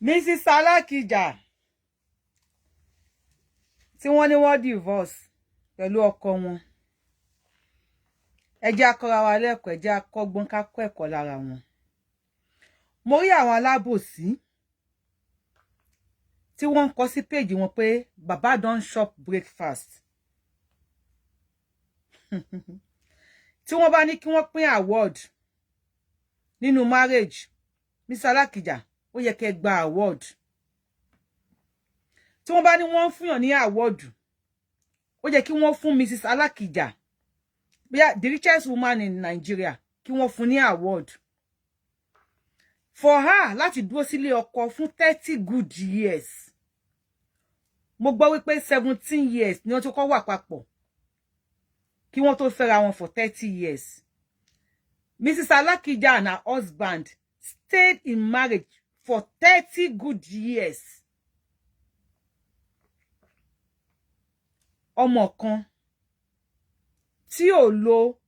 Mrs. Alakija tí wọ́n ní wọ́n divorce pẹ̀lú ọkọ wọn. Ẹ jẹ́ akọ́ra wa lẹ́kọ̀ọ́, ẹ jẹ́ akọ́gbọ́n ká kọ́ ẹ̀kọ́ lára wọn. Mo rí àwọn alábòsí tí wọ́n kọ sí page wọn pé baba don chop breakfast. Tí wọ́n bá ní kí wọ́n pín award nínú marriage, Mrs. Alakija, ó yẹ kẹ́ gba award. Tí wọ́n bá ní wọ́n fún yàn ní award, ó yẹ kí wọ́n fún Mrs. Alakija, the richest woman in Nigeria, kí wọ́n fún ní award. For her láti dúró sílé ọkọ fún 30 good years. Mo gbọ́ wípé 17 years ni wọ́n tó kọ́ wà papọ̀. Kí wọ́n tó fẹ́ra wọn for 30 years. Mrs. Alakija and her husband stayed in marriage for 30 good years. Ọmọ kan tí ò lo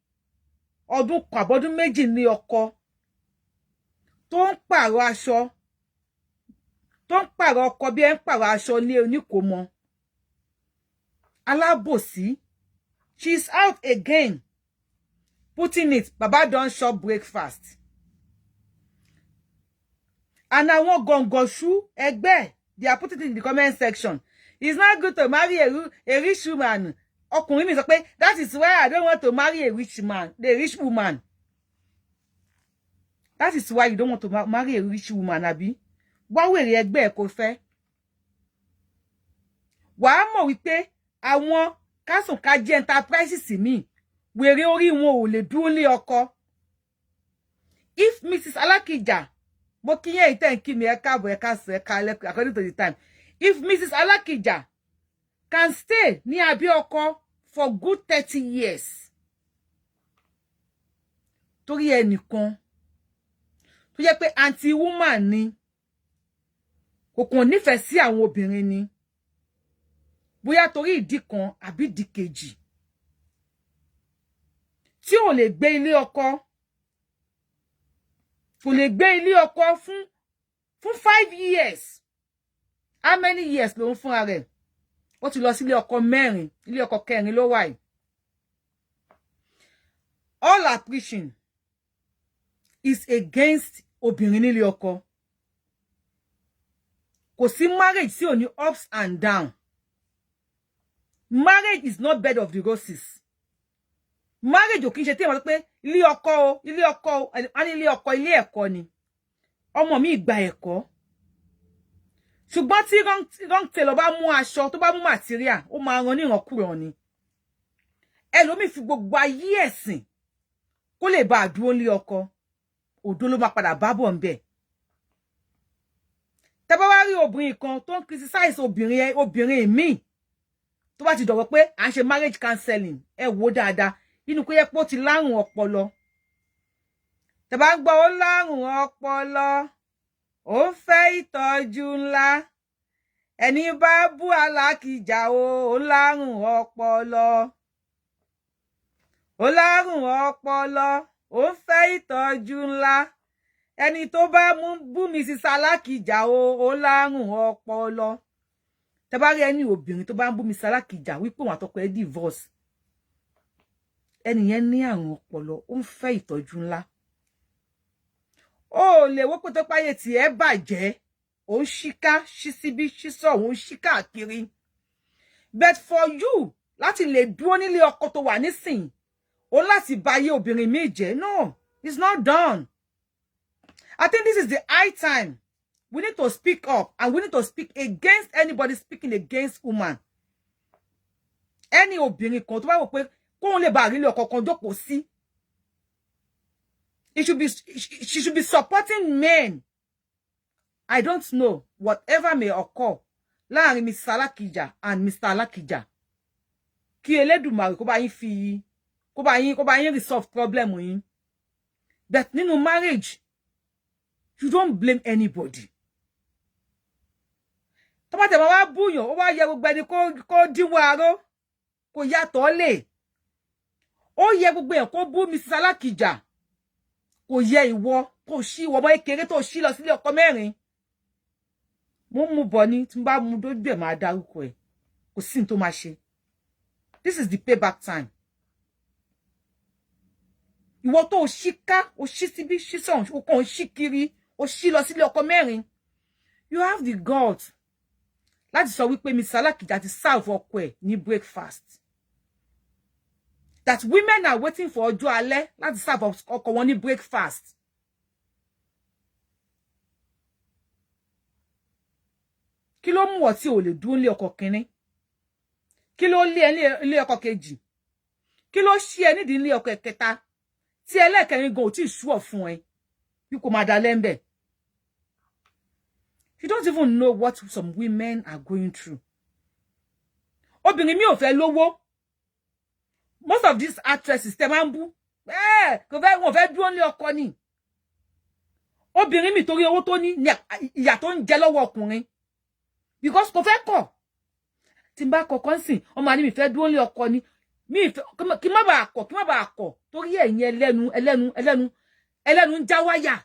ọdún kan àbọ́dún méjì ní ọkọ tó ń pààrọ̀ aṣọ, tó ń pààrọ̀ ọkọ bí ẹ ń pààrọ̀ aṣọ ní oníkòmọ. Alábòsí, she's out again, putting it, baba don chop breakfast. And àwọn gọ̀ǹgọ̀ṣú ẹgbẹ́, they are putting it in the comment section. It's not good to marry a rich woman. Ọkùnrin mi sọ pé, that is why I don't want to marry a rich man, the rich woman. That is why you don't want to marry a rich woman, àbí? Wá wèrè ẹgbẹ́ ẹ kò fẹ́. Wàá mọ̀ wípé àwọn kásùnkájí enterprises mi, wèrè orí wọn ò lè dúró lé ọkọ. If Mrs. Alakija, mo kí yẹn ìtẹ́ ń kí mi ẹ káàbọ̀ ẹ káàsán ẹ káalẹ́ according to the time. If Mrs. Alakija can stay ní abẹ́ ọkọ for good 30 years, torí ẹnìkan tó jẹ́ pé anti woman ni, kò kàn nífẹ̀ẹ́ sí àwọn obìnrin ni, bóyá torí ìdí kan àbí ìdí kejì, tí ò lè gbé ilé ọkọ, kò lè gbé ilé ọkọ fún 5 years. How many years ló ń fúnra rẹ̀? Ó ti lọ sí ilé ọkọ 4, ilé ọkọ 4 ló wà yìí. All her preaching is against obìnrin nílé ọkọ. Kò sí marriage tí ò ní ups and down. Marriage is not bed of the roses. Marriage ò kìí ṣe tí wọ́n sọ pé ilé ọkọ o, ilé ọkọ o, àní ilé ọkọ ilé ẹ̀kọ́ ni. Ọmọ mi gba ẹ̀kọ́. Ṣùgbọ́n tí wrong tailor bá mú aṣọ, tó bá mú material, ó máa rán ní ìrànkúràn ni. Ẹlòmíì fi gbogbo ayé ẹ̀sìn kó lè bá dúró lé ọkọ. Òdo ló máa padà bá bọ̀ ńbẹ̀. Tẹ́ bá wá rí obìnrin kan tó ń criticize obìnrin míì, tó bá ti dọ̀rọ̀ pé à ń ṣe marriage counseling, ẹ wò dáadáa, inú kó yẹ pé ó ti lárùn ọpọlọ. Tẹ́ bá ń gbọ́ ó lárùn ọpọlọ, ó fẹ́ ìtọ́jú ńlá. Ẹni bá bú Alakija ó lárùn ọpọlọ. Ó lárùn ọpọlọ, ó fẹ́ ìtọ́jú ńlá. Ẹni tó bá bú Mrs. Alakija ó lárùn ọpọlọ. Tẹ́ bá rí ẹni obìnrin tó bá ń bú Mrs. Alakija wípé òun àtọkọ ẹ̀ divorce, ẹni yẹn ní àrùn ọpọlọ, ó ń fẹ́ ìtọ́jú ńlá. Ó lè wò pé tó páyé tí ẹ bàjẹ́, ó ń ṣíká, ṣí síbí, ṣí sọ̀hún, ó ń ṣí káàkiri. But for you láti lè dúró nílé ọkọ tó wà nísìn, ó láti bá ayé obìnrin mi jẹ́. No, it's not done. I think this is the high time. We need to speak up, and we need to speak against anybody speaking against woman. Any obìnrin kan tó bá wò pé kóun lè bá rí ilé ọkọ kan jókòó sí. She should be supporting men. I don't know whatever may occur láàrin Mrs. Alakija and Mr. Alakija. Kí Elédùmarè kó bá yín resolve problem yín. But nínú marriage, you don't blame anybody. Tó bá tẹ́ bá wá búyàn, ó wá yẹ gbogbo ẹni kó dínwó aró, kó yàtọ̀ lé. Ó yẹ gbogbo ẹ̀ kó bú Mrs. Alakija. Kò yẹ ìwọ kò ṣí ìwọ ọmọ kékeré tó ṣí lọ sílé ọkọ 4. mo mú bọ̀ ni tí n bá mú dójú ẹ̀ máa dárúkọ ẹ̀ kò sí n tó máa ṣe. This is the payback time. Ìwọ tó o ṣíká o ṣí síbí ṣí sọ̀hún o kàn ṣí kiri o ṣí lọ sílé ọkọ mẹ́rin. You have the guts láti sọ wípé Mr. Alakija ti serve ọkọ ẹ̀ ní breakfast. That women are waiting for ọjọ́ alẹ́ láti serve ọkọ wọn ní breakfast. Kí ló mú ọ tí o lè dúró lé ọkọ kínní? Kí ló lé ẹ lé ọkọ kejì? Kí ló ṣí ẹ nídìí lé ọkọ ẹ̀kẹta? Tí ẹlẹ́kẹrin gan ò tí ṣúọ̀ fún ẹ. Bí kò máa dá lẹ́ńbẹ̀. You don't even know what some women are going through. Obìnrin mi ò fẹ́ lówó. Most of these actresses tẹ́ máa ń bú. Kò fẹ́ wọ́n fẹ́ dúró lé ọkọ ni. Obìnrin mi torí owó tó ní ìyà tó ń jẹ lọ́wọ́ ọkùnrin. Because kò fẹ́ kọ̀. Tí n bá kọ̀kan sìn, ọmọ àní mi fẹ́ dúró lé ọkọ ni. Mi fẹ́ kí má bàa kọ̀, torí ẹ̀yin ẹlẹ́nu ń já wáyà.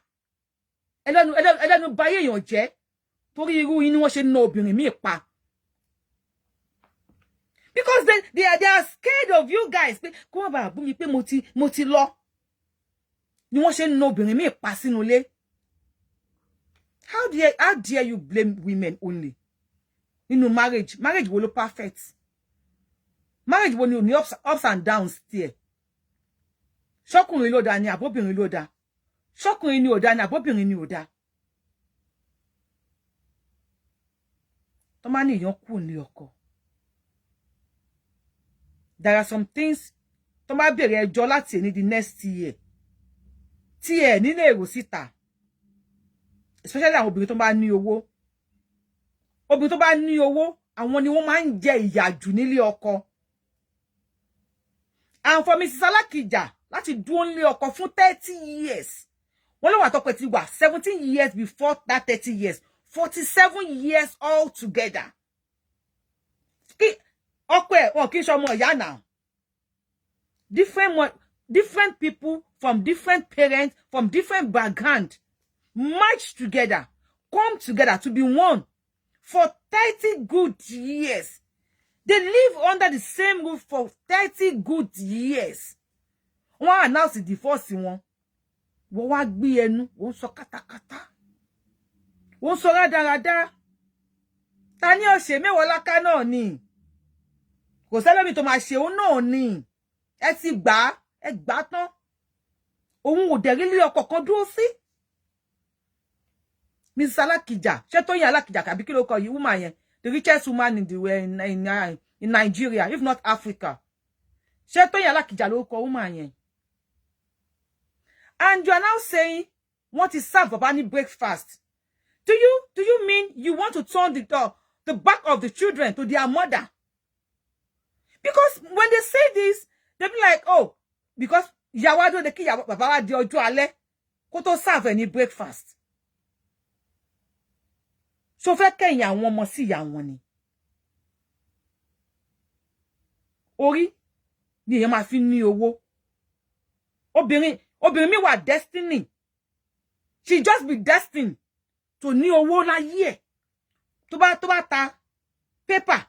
Ẹlẹ́nu bà èèyàn jẹ́. Torí irú yín ni wọ́n ṣe ń ná obìnrin mi pa. Because they are scared of you guys. Pé kó má bàa bú mi pé mo ti lọ. Ni wọ́n ṣe ń ná obìnrin mi pa sínú ilé. How dare you blame women only? Nínú marriage wo ló perfect? Marriage wo ni ò ní ups and downs tiẹ̀? Ṣọ́kùnrin ló dá ni àbóbìnrin ló dá? Ṣọ́kùnrin ni ò dá ni àbóbìnrin ni ò dá? Tó máa ní èèyàn kù ní ọkọ. There are some things tó máa bẹ̀rẹ̀ ẹjọ́ láti ẹni the next year. Tí ẹ nílé èrò síta. Especially àwọn obìnrin tó bá ní owó. Obìnrin tó bá ní owó, àwọn ni wọ́n máa ń jẹ ìyà jù nílé ọkọ. And for Mrs. Alakija láti dúró nílé ọkọ fún 30 years. Wọ́n ló wà tọ́pẹ́ ti wà 17 years before that 30 years. 47 years all together. Ọkọ ẹ̀ wọn kì í ṣe ọmọ ìyá now. Different people from different parents, from different background, match together, come together to be one for 30 good years. They live under the same roof for 30 good years. Wọ́n announce the divorce wọn. Wọ́n wá gbé ẹnu, wọ́n sọ katakata. Wọ́n sọ rádaràda. Ta ni ó ṣe mẹ́wàá láká náà ni. Kò sẹ́lómi tó máa ṣe òun náà ni. Ẹ ti gbà, ẹ gbà tán. Òun ò dẹ̀ rí lé ọkọ kan dúró sí. Mrs. Alakija, ṣé Tóyìn Alakija kàbí kí ló kọ yìí woman yẹn? The richest woman in Nigeria, if not Africa. Ṣé Tóyìn Alakija ló kọ woman yẹn? And you are now saying, want to serve Baba ní breakfast. Do you mean you want to turn the back of the children to their mother? Because when they say this, they be like, oh, because Yawado de ki Baba wa di ọjọ́ alẹ́ kó tó serve any breakfast. So fẹ́ kẹ́yìn àwọn ọmọ sí ìyá wọn ni. Orí ni èèyàn máa fi ní owó. Obìnrin mi wà destiny. She just be destined to ní owó láyé ẹ̀. Tó bá ta paper,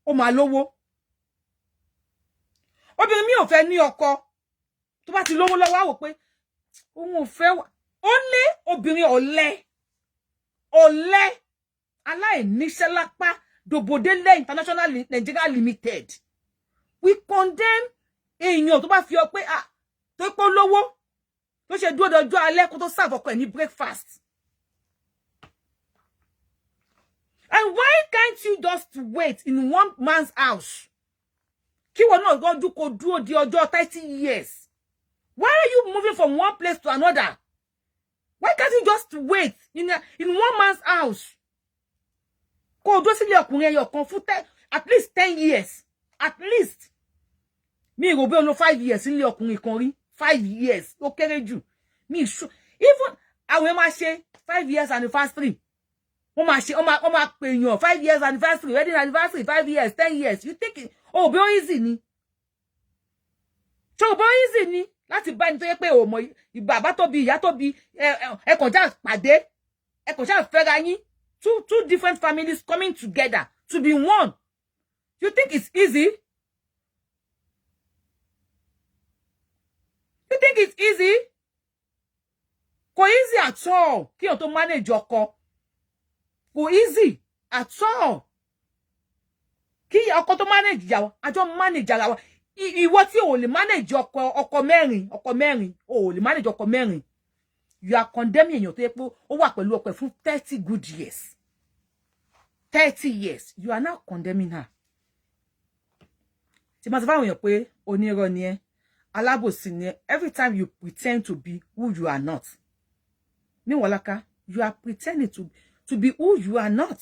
ó máa lówó. Obìnrin mi ò fẹ́ ní ọkọ. Tó bá ti lówó lọ́wọ́ wò pé òun ò fẹ́ wà. Ó lé obìnrin ọ̀lẹ aláìníṣẹ́ lápá Dobodele International Nigeria Limited. We condemn èèyàn tó bá fi ọ pé tó pọ̀ lówó tó ṣe dúró dọjọ́ alẹ́ kó tó serve ọkọ ẹ̀ ní breakfast. And why can't you just wait in one man's house? Kí wọ́n náà gọ́jú kó dúró di ọjọ́ 30 years. Why are you moving from one place to another? Why can't you just wait in one man's house? Kó dúró sílé ọkùnrin ẹyọ kan fún at least 10 years. At least. Mi rò bí ó lò 5 years sílé ọkùnrin kan rí. 5 years. Ó kéré jù. Mi sure. Even àwọn máa ṣe 5 years anniversary. Wọ́n máa pè yàn 5 years anniversary, wedding anniversary, 5 years, 10 years. You think oh bí ó easy ni? So bí ó easy ni láti bá ní tó yẹ pé o mọ bàbá tó bí ìyá tó bí ẹ kàn já pàdé, ẹ kàn já fẹ́ra yín Two different families coming together to be one. You think it's easy? You think it's easy? Go easy at all. Kí o tó manage ọkọ. Go easy at all. Kí ọkọ tó manage ìyàwó, a jọ manage ara wa. Ìwọ tí o lè manage ọkọ mẹ́rin, o lè manage ọkọ mẹ́rin. You are condemning èèyàn tó yẹ pé ó wà pẹ̀lú ọkọ fún 30 good years. 30 years. You are now condemning her. Tí ma sọ fáwọn èèyàn pé onírọ́ ni ẹ́, alábòsí ni ẹ́, every time you pretend to be who you are not. Ní Walaka, you are pretending to be who you are not.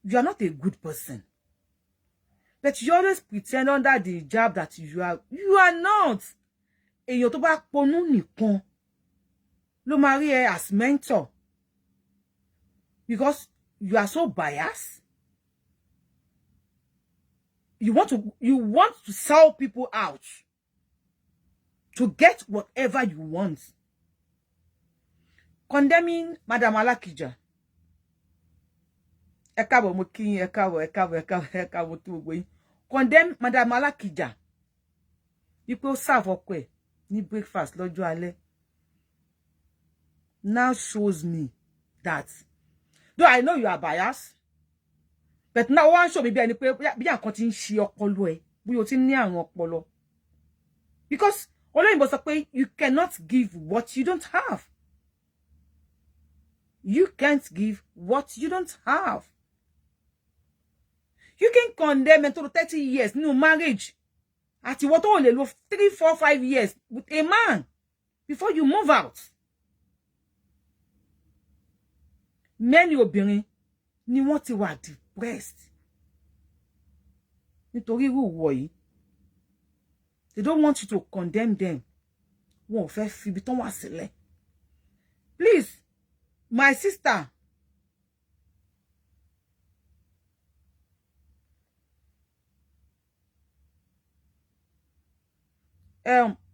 You are not a good person. But you always pretend under the hijab that you are not. Èèyàn tó bá ponú nìkan ló máa rí ẹ as mentor. Because you are so biased. You want to sell people out to get whatever you want. Condemning Madam Alakija. Condemn Madam Alakija. People serve okwe ni breakfast lọ́jọ́ alẹ́. Now shows me that though I know you are biased, but now one show me bí ẹni pé bí àkàn tí ń ṣe ọpọlọ ẹ, bí o ti ní àrùn ọpọlọ. Because olóyìnbó sọ pé you cannot give what you don't have. You can't give what you don't have. You can condemn into 30 years new marriage. Àti ìwọ tó lè lò 3, 4, 5 years with a man before you move out. Many obìnrin ni wọ́n ti wà depressed. Nítorí irú ìwọ yìí. They don't want you to condemn them. Wọ́n fẹ́ fi ibi tán wà sílẹ̀. Please, my sister.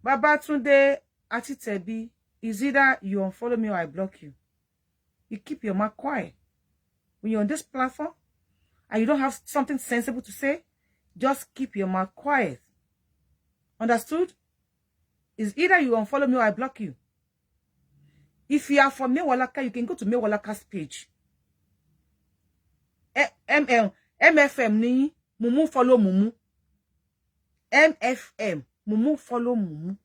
Babatunde Atitebi, is either you unfollow me or I block you. You keep your mouth quiet. When you're on this platform and you don't have something sensible to say, just keep your mouth quiet. Understood? Is either you unfollow me or I block you. If you are from Mewalaka, you can go to Mewalaka's page. MFM ni Mumu follow Mumu. MFM Mumu follow Mumu.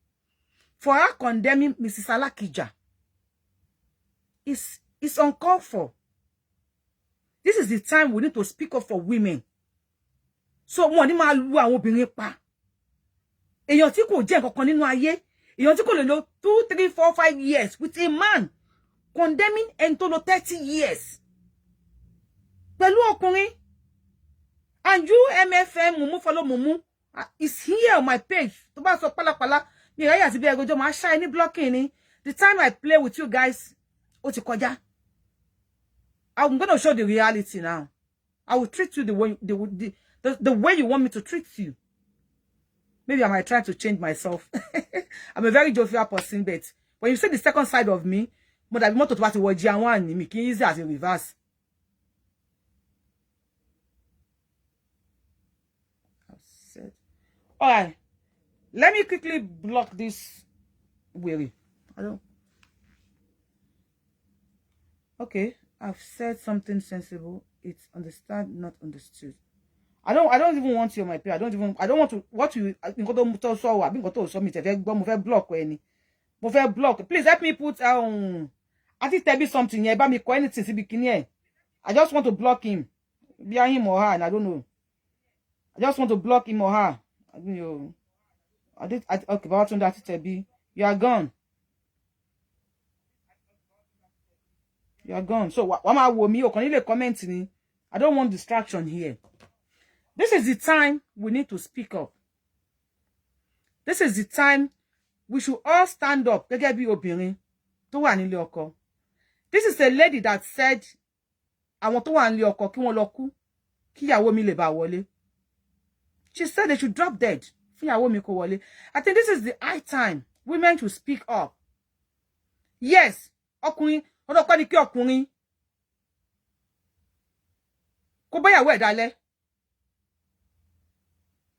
For her condemning Mrs. Alakija is uncalled for. This is the time we need to speak up for women. So wọ́n ní máa lu àwọn obìnrin pa. Èèyàn tí kò jẹ́ nǹkan kan nínú ayé, èèyàn tí kò lè lò 2, 3, 4, 5 years with a man, condemning ẹni tó lò 30 years. Pẹ̀lú ọkùnrin. And you MFM Mumu follow Mumu is here on my page. Tó bá sọ pálapàla, mi ráyè àti bí ẹgbẹ́jọ́ máa ṣá ní blocking ni. The time I play with you guys, ó ti kọjá. I'm going to show the reality now. I will treat you the way you want me to treat you. Maybe I might try to change myself. I'm a very jovial person, but when you see the second side of me, mo dàbí mọ́tò tó bá ti wọ G1 ni mi kì í easy as a reverse. All right. Let me quickly block this weary. Okay, I've said something sensible. It's understand, not understood. I don't even want you on my page. I don't want to what you nǹkan tó sọ wà bí nǹkan tó sọ mi tẹ́ fẹ́ gbọ́ mo fẹ́ block ẹni. Mo fẹ́ block. Please help me put I think tell me something here. Bá mi kọ anything síbi kíní ẹ̀. I just want to block him. Be him or her, and I don't know. I just want to block him or her. I mean, okay, Babatunde Atitebi, you are gone. You are gone. So what am I with me? Can you comment ni? I don't want distraction here. This is the time we need to speak up. This is the time we should all stand up. Gẹ́gẹ́ bí obìnrin tó wà nílé ọkọ. This is a lady that said, àwọn tó wà nílé ọkọ kí wọ́n lọ kú, kí ìyàwó mi lè bá wọlé. She said they should drop dead. I think this is the high time women should speak up. Yes, ọkùnrin, ọ̀dọ̀ kọ́ ni kí ọkùnrin kó bá yàwó ẹ̀ dalẹ̀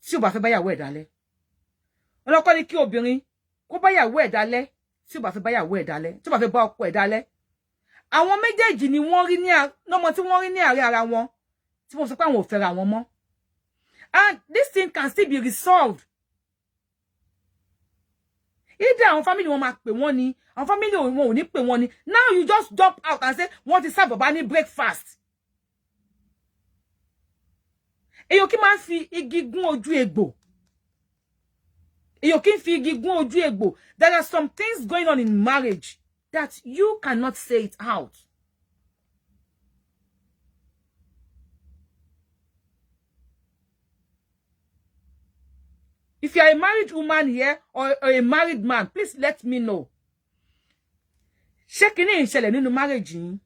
tí ó bá fẹ́ bá yàwó ẹ̀ dalẹ̀ ọlọ́kọ ní kí obìnrin kó bá yàwó ẹ̀ dalẹ̀ tí ó bá fẹ́ bá yàwó ẹ̀ dalẹ̀ tí ó bá fẹ́ bá ọkọ ẹ̀ dalẹ̀ àwọn méjèèjì ni wọ́n rí ní ọmọ tí wọ́n rí ní àárẹ̀ ara wọn tí wọ́n sọ pé àwọn ò fẹ́ra wọn mọ́ and this thing can still be resolved either àwọn family wọn máa pè wọ́n ni àwọn family wọn ò ní pè wọ́n ni now you just jump out and say wọ́n ti serve bàbá ní breakfast èyàn kí máa ń fi igi gún ojú egbò èyàn kí ń fi igi gún ojú egbò there are some things going on in marriage that you cannot say it out. If you are a married woman here or a married man, please let me know. Ṣé kíni ìṣẹ̀lẹ̀ nínú marriage yín?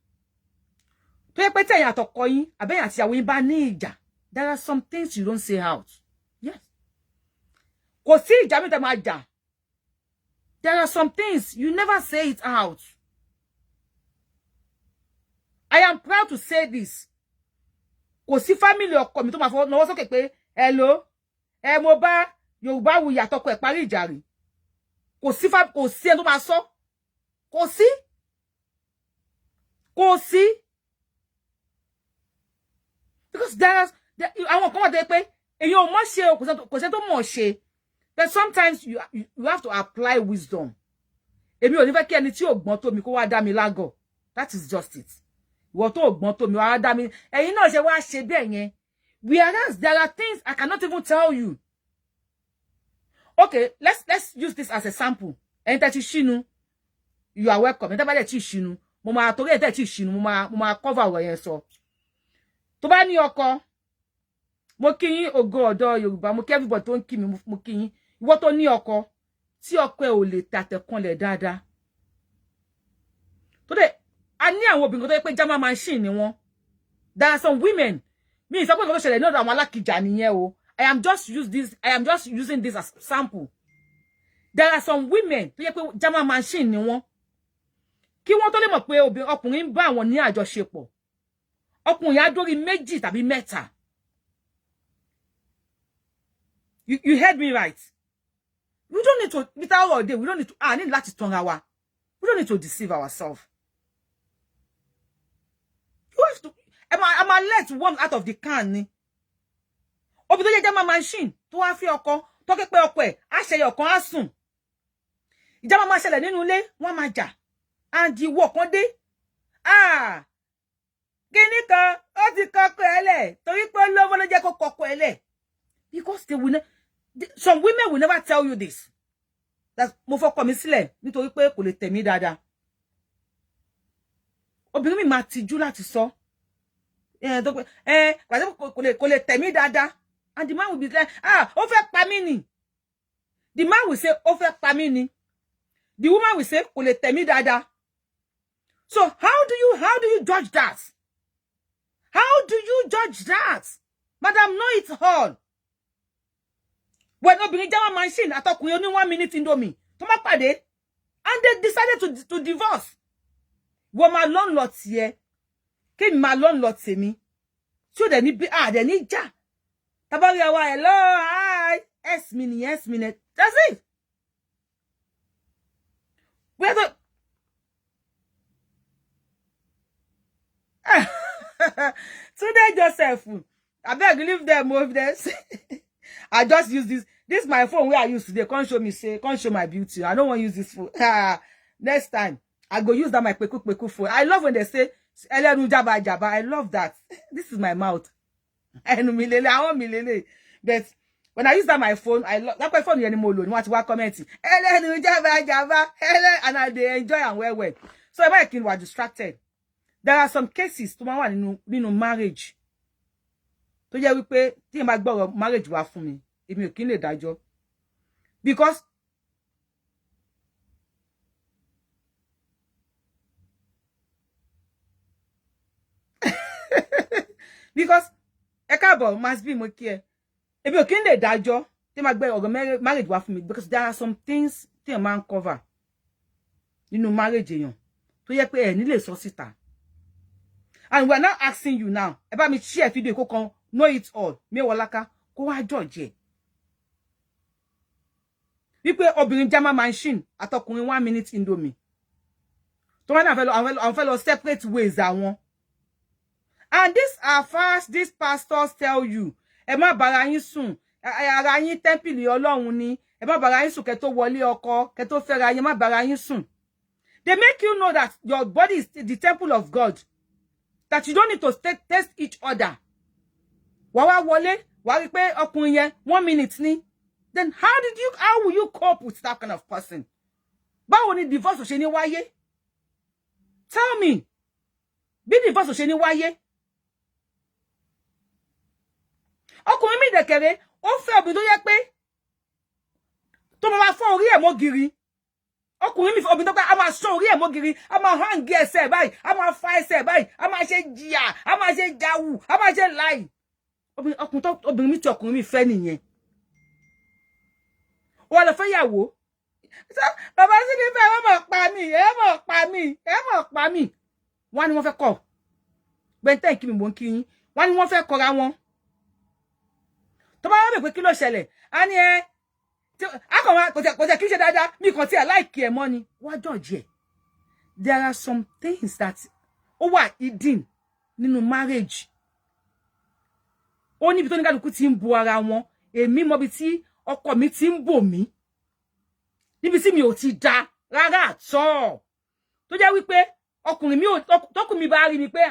Tó yẹ pé tẹ̀yin àtọkọ yín, àbẹ́yìn àti ìyàwó yín bá ní ìjà. There are some things you don't say out. Yes. Kò sí ìjà mi tẹ́ máa jà. There are some things you never say it out. I am proud to say this. Kò sí family ọkọ mi tó máa fọwọ́ nawọ́ sókè pé hello, mo bá Yorùbáwùyí àtọkọ ẹ̀ parí ìjà rí. Kò sí ẹni tó máa sọ. Kò sí. Because àwọn kan wà tẹ́ pé èyàn ò mọ̀ ṣe o kò ṣe tó mọ̀ ṣe. But sometimes you have to apply wisdom. Èmi ò ní fẹ́ kí ẹni tí ò gbọ́n tó mi kó wá dá mi lágọ̀. That is just it. Ìwọ tó gbọ́n tó mi wá dá mi. Ẹ̀yin náà ṣe wá ṣe bẹ́ẹ̀ yẹn. Whereas there are things I cannot even tell you. Okay, let's use this as a sample. Ẹ̀yin tẹ́ ti ṣínú, you are welcome. Ẹ̀yin tẹ́ bá dẹ̀ ti ṣínú, mo máa torí ẹ̀ tẹ́ ti ṣínú, mo máa cover ọ̀rọ̀ yẹn sọ. Tó bá ní ọkọ, mo kí yín ògo ọ̀dọ́ Yorùbá, mo kí everybody tó ń kí mi, mo kí yín. Ìwọ tó ní ọkọ, tí ọkọ ẹ̀ ò lè tàtẹ̀kànlẹ̀ dáadáa. Tó dẹ̀ a ní àwọn obìnrin tó yẹ pé German machine ni wọ́n. There are some women. Mi sọ pé nǹkan tó ṣẹlẹ̀ ní ọ̀dọ̀ àwọn Alakija nìyẹn o. I am just using this as sample. There are some women tó yẹ pé German machine ni wọ́n. Kí wọ́n tó lè mọ̀ pé ọkùnrin ń bá àwọn ní àjọṣepọ̀. Ọkùnrin á dórí méjì tàbí mẹ́ta. You heard me right. We don't need to, without all day, we don't need to, need láti tanra wa. We don't need to deceive ourselves. You have to, I'm a let one out of the can ni. Obi tó jẹ́ German machine, tó wá fi ọkọ, tó ké pé ọkọ ẹ̀, á ṣe ọkàn á sùn. Ìjà máa ṣẹlẹ̀ nínú ilé, wọ́n máa jà. And ìwọ kan dé. Kíní kan, ó ti kọ́kọ́ ẹ̀ lẹ̀, torí pé lọ́wọ́ ló jẹ́ kó kọ́kọ́ ẹ̀ lẹ̀. Because they will some women will never tell you this. That mo fọkọ mi sílẹ̀ nítorí pé kò lè tẹ̀ mí dáadáa. Obìnrin mi máa tijú láti sọ. Kò lè tẹ̀ mí dáadáa. And the man will be like, ó fẹ́ pa mí ni. The man will say, ó fẹ́ pa mí ni. The woman will say, kò lè tẹ̀ mí dáadáa. So how do you judge that? How do you judge that? Madam, know it all. When obìnrin German machine àtọkùnrin only 1 minute indomie tó má pàdé and they decided to divorce. Wọ́n máa lọ́n lọ tiẹ̀ kí mi máa lọ́n lọ tèmi tí ó dẹ̀ ní bí dẹ̀ ní jà tabari àwa hello hi yes minute that's it. Where the Today Joseph abeg leave them over there. I just use this my phone where I use today. Can't show my beauty. I don't want to use this phone. Next time I go use that my peku phone. I love when they say jaba jaba. I love that. This is my mouth. I want milele. But when I use that my phone, I love that my phone anymore. You want to commenting. Jaba jaba. And they enjoy and well. So if I was distracted. There are some cases to my one in marriage. Tó jẹ́ wípé tí n bá gbọ́ marriage wá fún mi èmi ò kí n lè dájọ́ because ẹ káàbọ̀ must be mo kí ẹ èmi ò kí n lè dájọ́ tí n bá gbọ́ marriage wá fún mi because there are some things tí n máa ń cover nínú marriage èèyàn tó jẹ́ pé ẹ ní lè sọ síta And we're now asking you now. About me share video ko kan know it all. Me wolaka ko wa judge. Wípé obìnrin jama machine àtọkùnrin 1 minute indomie. To wan an fellow separate ways àwọn. And this are fast these pastors tell you. Ẹ má bára yín sùn. Ara yín temple Ọlọ́run ni. Ẹ má bára yín sùn kẹ́ tó wọlé ọkọ, kẹ́ tó fẹ́ra yín má bára yín sùn. They make you know that your body is the temple of God. That you don't need to test each other. Wá wọlé, wá rí pé ọkùnrin yẹn 1 minute ni. Then how will you cope with that kind of person? Báwo ni divorce ò ṣe ní wáyé? Tell me. Bí divorce ò ṣe ní wáyé? Ọkùnrin mi dẹ̀kẹ̀rẹ̀, ó fẹ́ obìnrin tó yẹ pé tó máa fọ́ orí ẹ̀ mọ́gìrì. Ọkùnrin mi fẹ́ obìnrin tó pé a máa sọ orí ẹ̀ mọ́gìrì, a máa hang ẹsẹ̀ báyìí, a máa fa ẹsẹ̀ báyìí, a máa ṣe jìyà, a máa ṣe jàwù, a máa ṣe láì. Obìnrin mi tí ọkùnrin mi fẹ́ nìyẹn. Wọ́n lọ fẹ́ yàwó. Bàbá sí ní fẹ́ ẹ mọ̀ pa mí, ẹ mọ̀ pa mí, ẹ mọ̀ pa mí. Wọ́n ní wọ́n fẹ́ kọ̀. Bẹ́ntẹ́ kí mi mò ń kí yín. Wọ́n ní wọ́n fẹ́ kọra wọn. Tó bá wá bẹ̀ pé kí ló ṣẹlẹ̀? A ní ẹ akọ̀wọ́n kò tẹ̀ kí ṣe dáadáa mi kàn tí ẹ̀ láìkí ẹ̀ mọ́ ni. Wá jọ̀jì ẹ̀. There are some things that ó wà hidden nínú marriage. Ó níbi tó ní kálukú ti ń bo ara wọn. Èmi mọ̀ bí tí ọkọ mi ti ń bò mí. Níbi tí mi ò ti dá rárá àtọ́. Tó jẹ́ wípé ọkùnrin mi ò tọkùn mi bá rí mi pé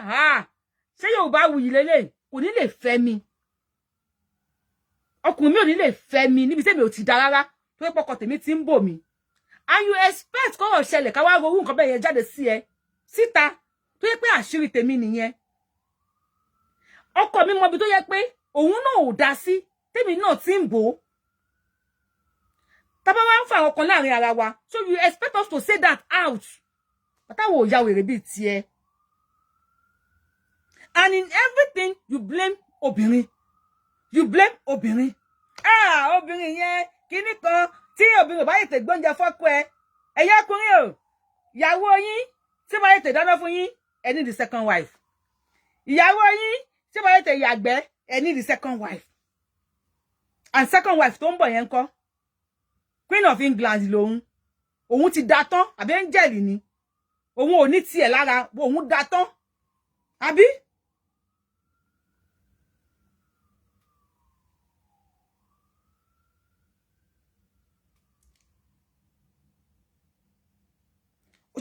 ṣé Yorùbáwùyí lélẹ̀ kò ní lè fẹ́ mi. Ọkùnrin mi ò ní lè fẹ́ mi níbi tí mi ò ti dá rárá tó yẹ pọkọ tèmi ti ń bò mí. And you expect kó ṣẹlẹ̀ ká wá ro nǹkan bẹ́ẹ̀ yẹn jáde sí ẹ síta tó yẹ pé àṣírí tèmi nìyẹn. Ọkọ mi mọ bí tó yẹ pé òun náà ò dá sí tèmi náà ti ń bò. Tàbá wá ń fa ọkàn láàrin ara wa. So you expect us to say that out. Bàtàwọ̀ ò ya wèrè bí tiẹ̀. And in everything you blame obìnrin. You blame obìnrin. Obìnrin yẹn kíní kan tí obìnrin bá yètè gbóúnjẹ fọ́kọ ẹ. Ẹ̀yin ọkùnrin o. Ìyàwó yín tí bá yètè dáná fún yín, ẹ need the second wife. Ìyàwó yín tí bá yètè yàgbẹ́, ẹ need the second wife. And second wife tó ń bọ̀ yẹn ńkọ́. Queen of England lòun. Òun ti dá tán, àbí angel ni. Òun ò ní tiẹ̀ lára, òun dá tán. Àbí?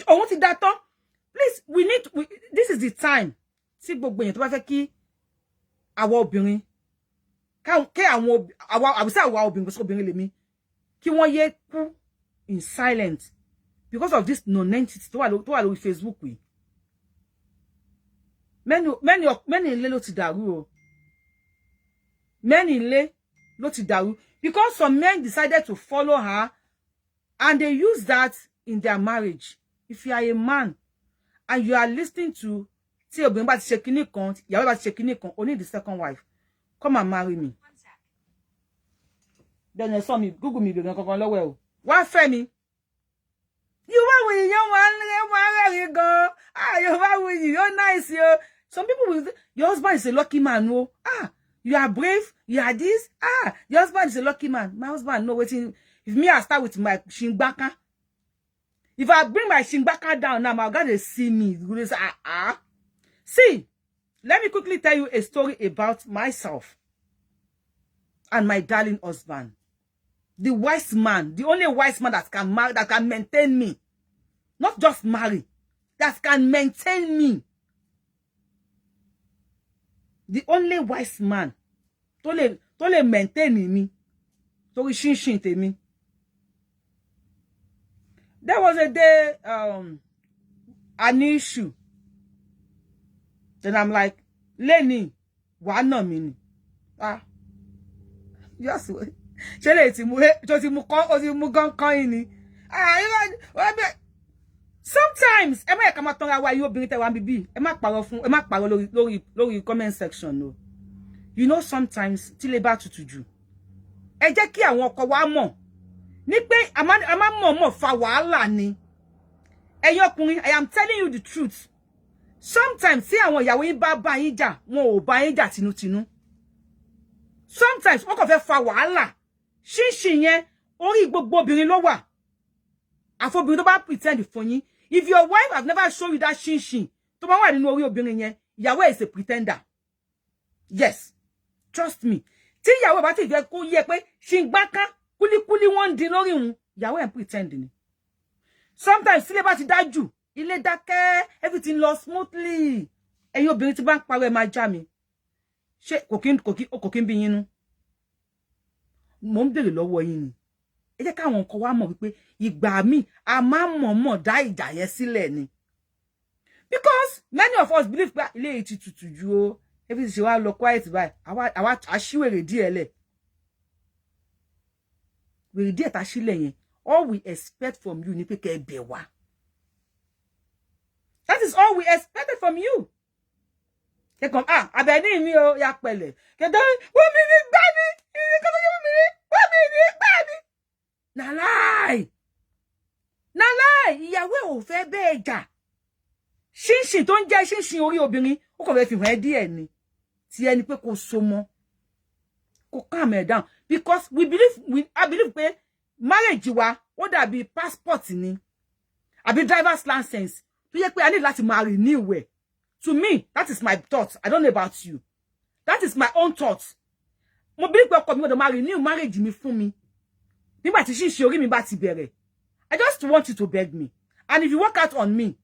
Òun ti dá tán. Please, this is the time. Tí gbogbo èèyàn tó bá fẹ́ kí àwa obìnrin kí àwọn àwùsá àwa obìnrin so obìnrin lèmi kí wọ́n yé kú in silent because of this nonentity tó wà lórí Facebook yìí. Many ilé ló ti dàrú o. Many ilé ló ti dàrú because some men decided to follow her and they use that in their marriage. If you are a man and you are listening to tí obìnrin bá ti ṣe kíní kan, ìyàwó bá ti ṣe kíní kan, o need the second wife. Come and marry me. Then I saw me Google me gan kankan lọ́wọ́ ẹ o. Wá fẹ́ mi. Yorùbáwùyí yan wa re gan. Yorùbáwùyí, you're nice yo. Some people will your husband is a lucky man o. You are brave, you are this. Your husband is a lucky man. My husband no waiting. If me I start with my shingbaka. If I bring my shingbaka down now, my God will see me. See, let me quickly tell you a story about myself and my darling husband. The wise man, the only wise man that can marry, that can maintain me. Not just marry, that can maintain me. The only wise man to le maintain me. To le shin me. There was a day, an issue. Then I'm like, Lenny, why not me? Just wait. Sometimes, lórí comment section no. You know sometimes tí lè bá tutù jù. Ẹ jẹ́ kí àwọn ọkọ wa mọ̀. Ní pé a máa mọ̀ fa wàhálà ni. Ẹ̀yin ọkùnrin, I am telling you the truth. Sometimes see àwọn ìyàwó yín bá yín jà, wọn ò bá yín jà tinútinú. Sometimes wọ́n kàn fẹ́ fa wàhálà. Ṣínṣìn yẹn orí gbogbo obìnrin ló wà. Àfobìnrin tó bá pretend fún yín. If your wife have never shown you that ṣínṣìn, tó bá wà nínú orí obìnrin yẹn, ìyàwó is a pretender. Yes. Trust me. Tí ìyàwó bá ti fẹ́ kó yé pé ṣìngbáká kúlíkúlí wọ́n dín lórí un, ìyàwó ẹ̀ pretend ni. Sometimes sílé bá ti dájú, ilé dákẹ́, everything lọ smoothly. Ẹ̀yin obìnrin tí bá ń parọ́ ẹ máa já mi. Ṣé kò kí ń bí yín nú? Mo ń bèrè lọ́wọ́ yín ni. Ẹ jẹ́ káwọn nǹkan wá mọ̀ wípé ìgbà míì a máa mọ̀ọ́mọ̀ dá ìjà yẹn sílẹ̀ ni. Because many of us believe pé ilé yìí ti tutù jù o. Everything ṣe wá lọ quiet báyìí. Àwa aṣíwèrè díẹ̀ lẹ̀. Wèrè díẹ̀ tá sílẹ̀ yẹn. All we expect from you ni pé kẹ́ ẹ bẹ̀ wá. That is all we expected from you. They come, abẹ́ni mi o, ya pẹ̀lẹ́. Kẹ̀dọ́, wọ́n mi ní gbá mi. Wọ́n mi ní gbá mi. Na lie. Na lie. Ìyàwó ò fẹ́ bẹ́ẹ̀ jà. Ṣínṣìn tó ń jẹ́ ṣínṣìn orí obìnrin, ó kàn fẹ́ fi hàn ẹ́ díẹ̀ ni. Tí ẹni pé kò so mọ́. Kò calm her down. Because I believe pé marriage wa, ó dàbí passport ni. Àbí driver's license. Tó yẹ pé I need láti máa renew ẹ̀. To me, that is my thought. I don't know about you. That is my own thought. Mo believe pé ọkọ mi gbọ́dọ̀ máa renew marriage mi fún mi. Nígbà tí ṣínṣìn orí mi bá ti bẹ̀rẹ̀. I just want you to beg me. And if you work out on me,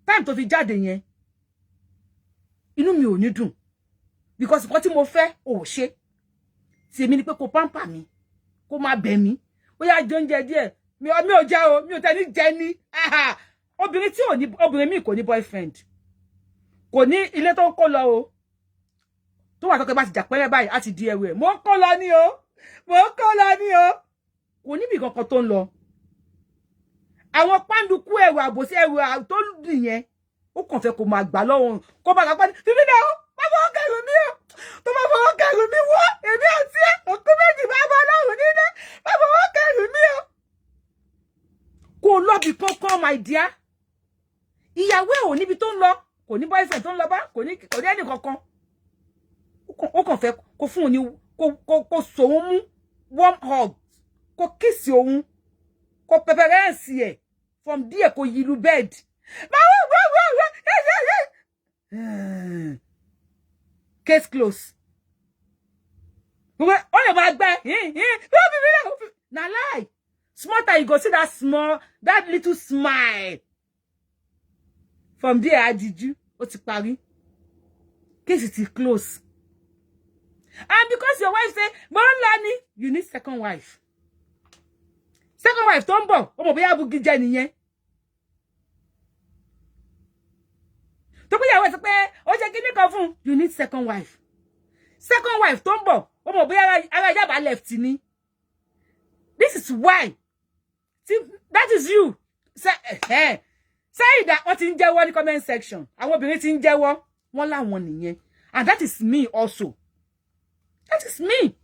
time tó fi jáde yẹn, inú mi ò ní dùn. Because nǹkan tí mo fẹ́ ò ṣe. Tí èmi ni pé kó pamper mi, kó má bẹ̀ mí. Ó yá jẹ oúnjẹ díẹ̀. Mi ò jẹ o, mi ò tẹ́ ní jẹ ní. Obìnrin mi kò ní boyfriend. Kò ní ilé tó ń kó lọ o. Tó wà tọ́kẹ́ bá ti jà pẹ́rẹ́ báyìí, á ti di ẹrù ẹ̀. Mo ń kó lọ ní o. Kò níbi kankan tó ń lọ. Àwọn pàǹdùkú ẹrù àbòsí ẹrù tó dì yẹn, ó kàn fẹ́ kó máa gbà lọ́wọ́. Kó bá gbà ní, "Bíbí náà o, má fọwọ́ kẹrù mi o. Tó bá fọwọ́ kẹrù mi wọ́, èmi àti ẹ̀, òkú méjì bá bọ́ lọ́rùn nílé. Má fọwọ́ kẹrù mi o." Kò lọ bí kankan, my dear. Ìyàwó ẹ̀ ò níbi tó ń lọ. Kò ní boyfriend tó ń lọ bá, kò ní ẹni kankan. Ó kàn fẹ́ kó fún un ní kó so òun mú warm hug, kó kiss òun, kó preference ẹ̀ from there kó yìlú bed. Case close. Ó lè máa gbẹ́. Na lie. Small time you go see that little smile. From there, I did you. Ó ti parí. Case it is close. And because your wife say, "Monlani, you need second wife." Second wife tó ń bọ̀, ó mọ̀ bóyá bugi jẹ́ nìyẹn. Tó pé ìyàwó sọ pé ó ṣe kíní kan fún, you need second wife. Second wife tó ń bọ̀, ó mọ̀ bóyá ara Yaba left ni. This is why. See, that is you. Say that wọ́n ti ń jẹ́wọ́ ní comment section. Àwọn obìnrin ti ń jẹ́wọ́, wọ́n láwọn nìyẹn. And that is me also. That is me.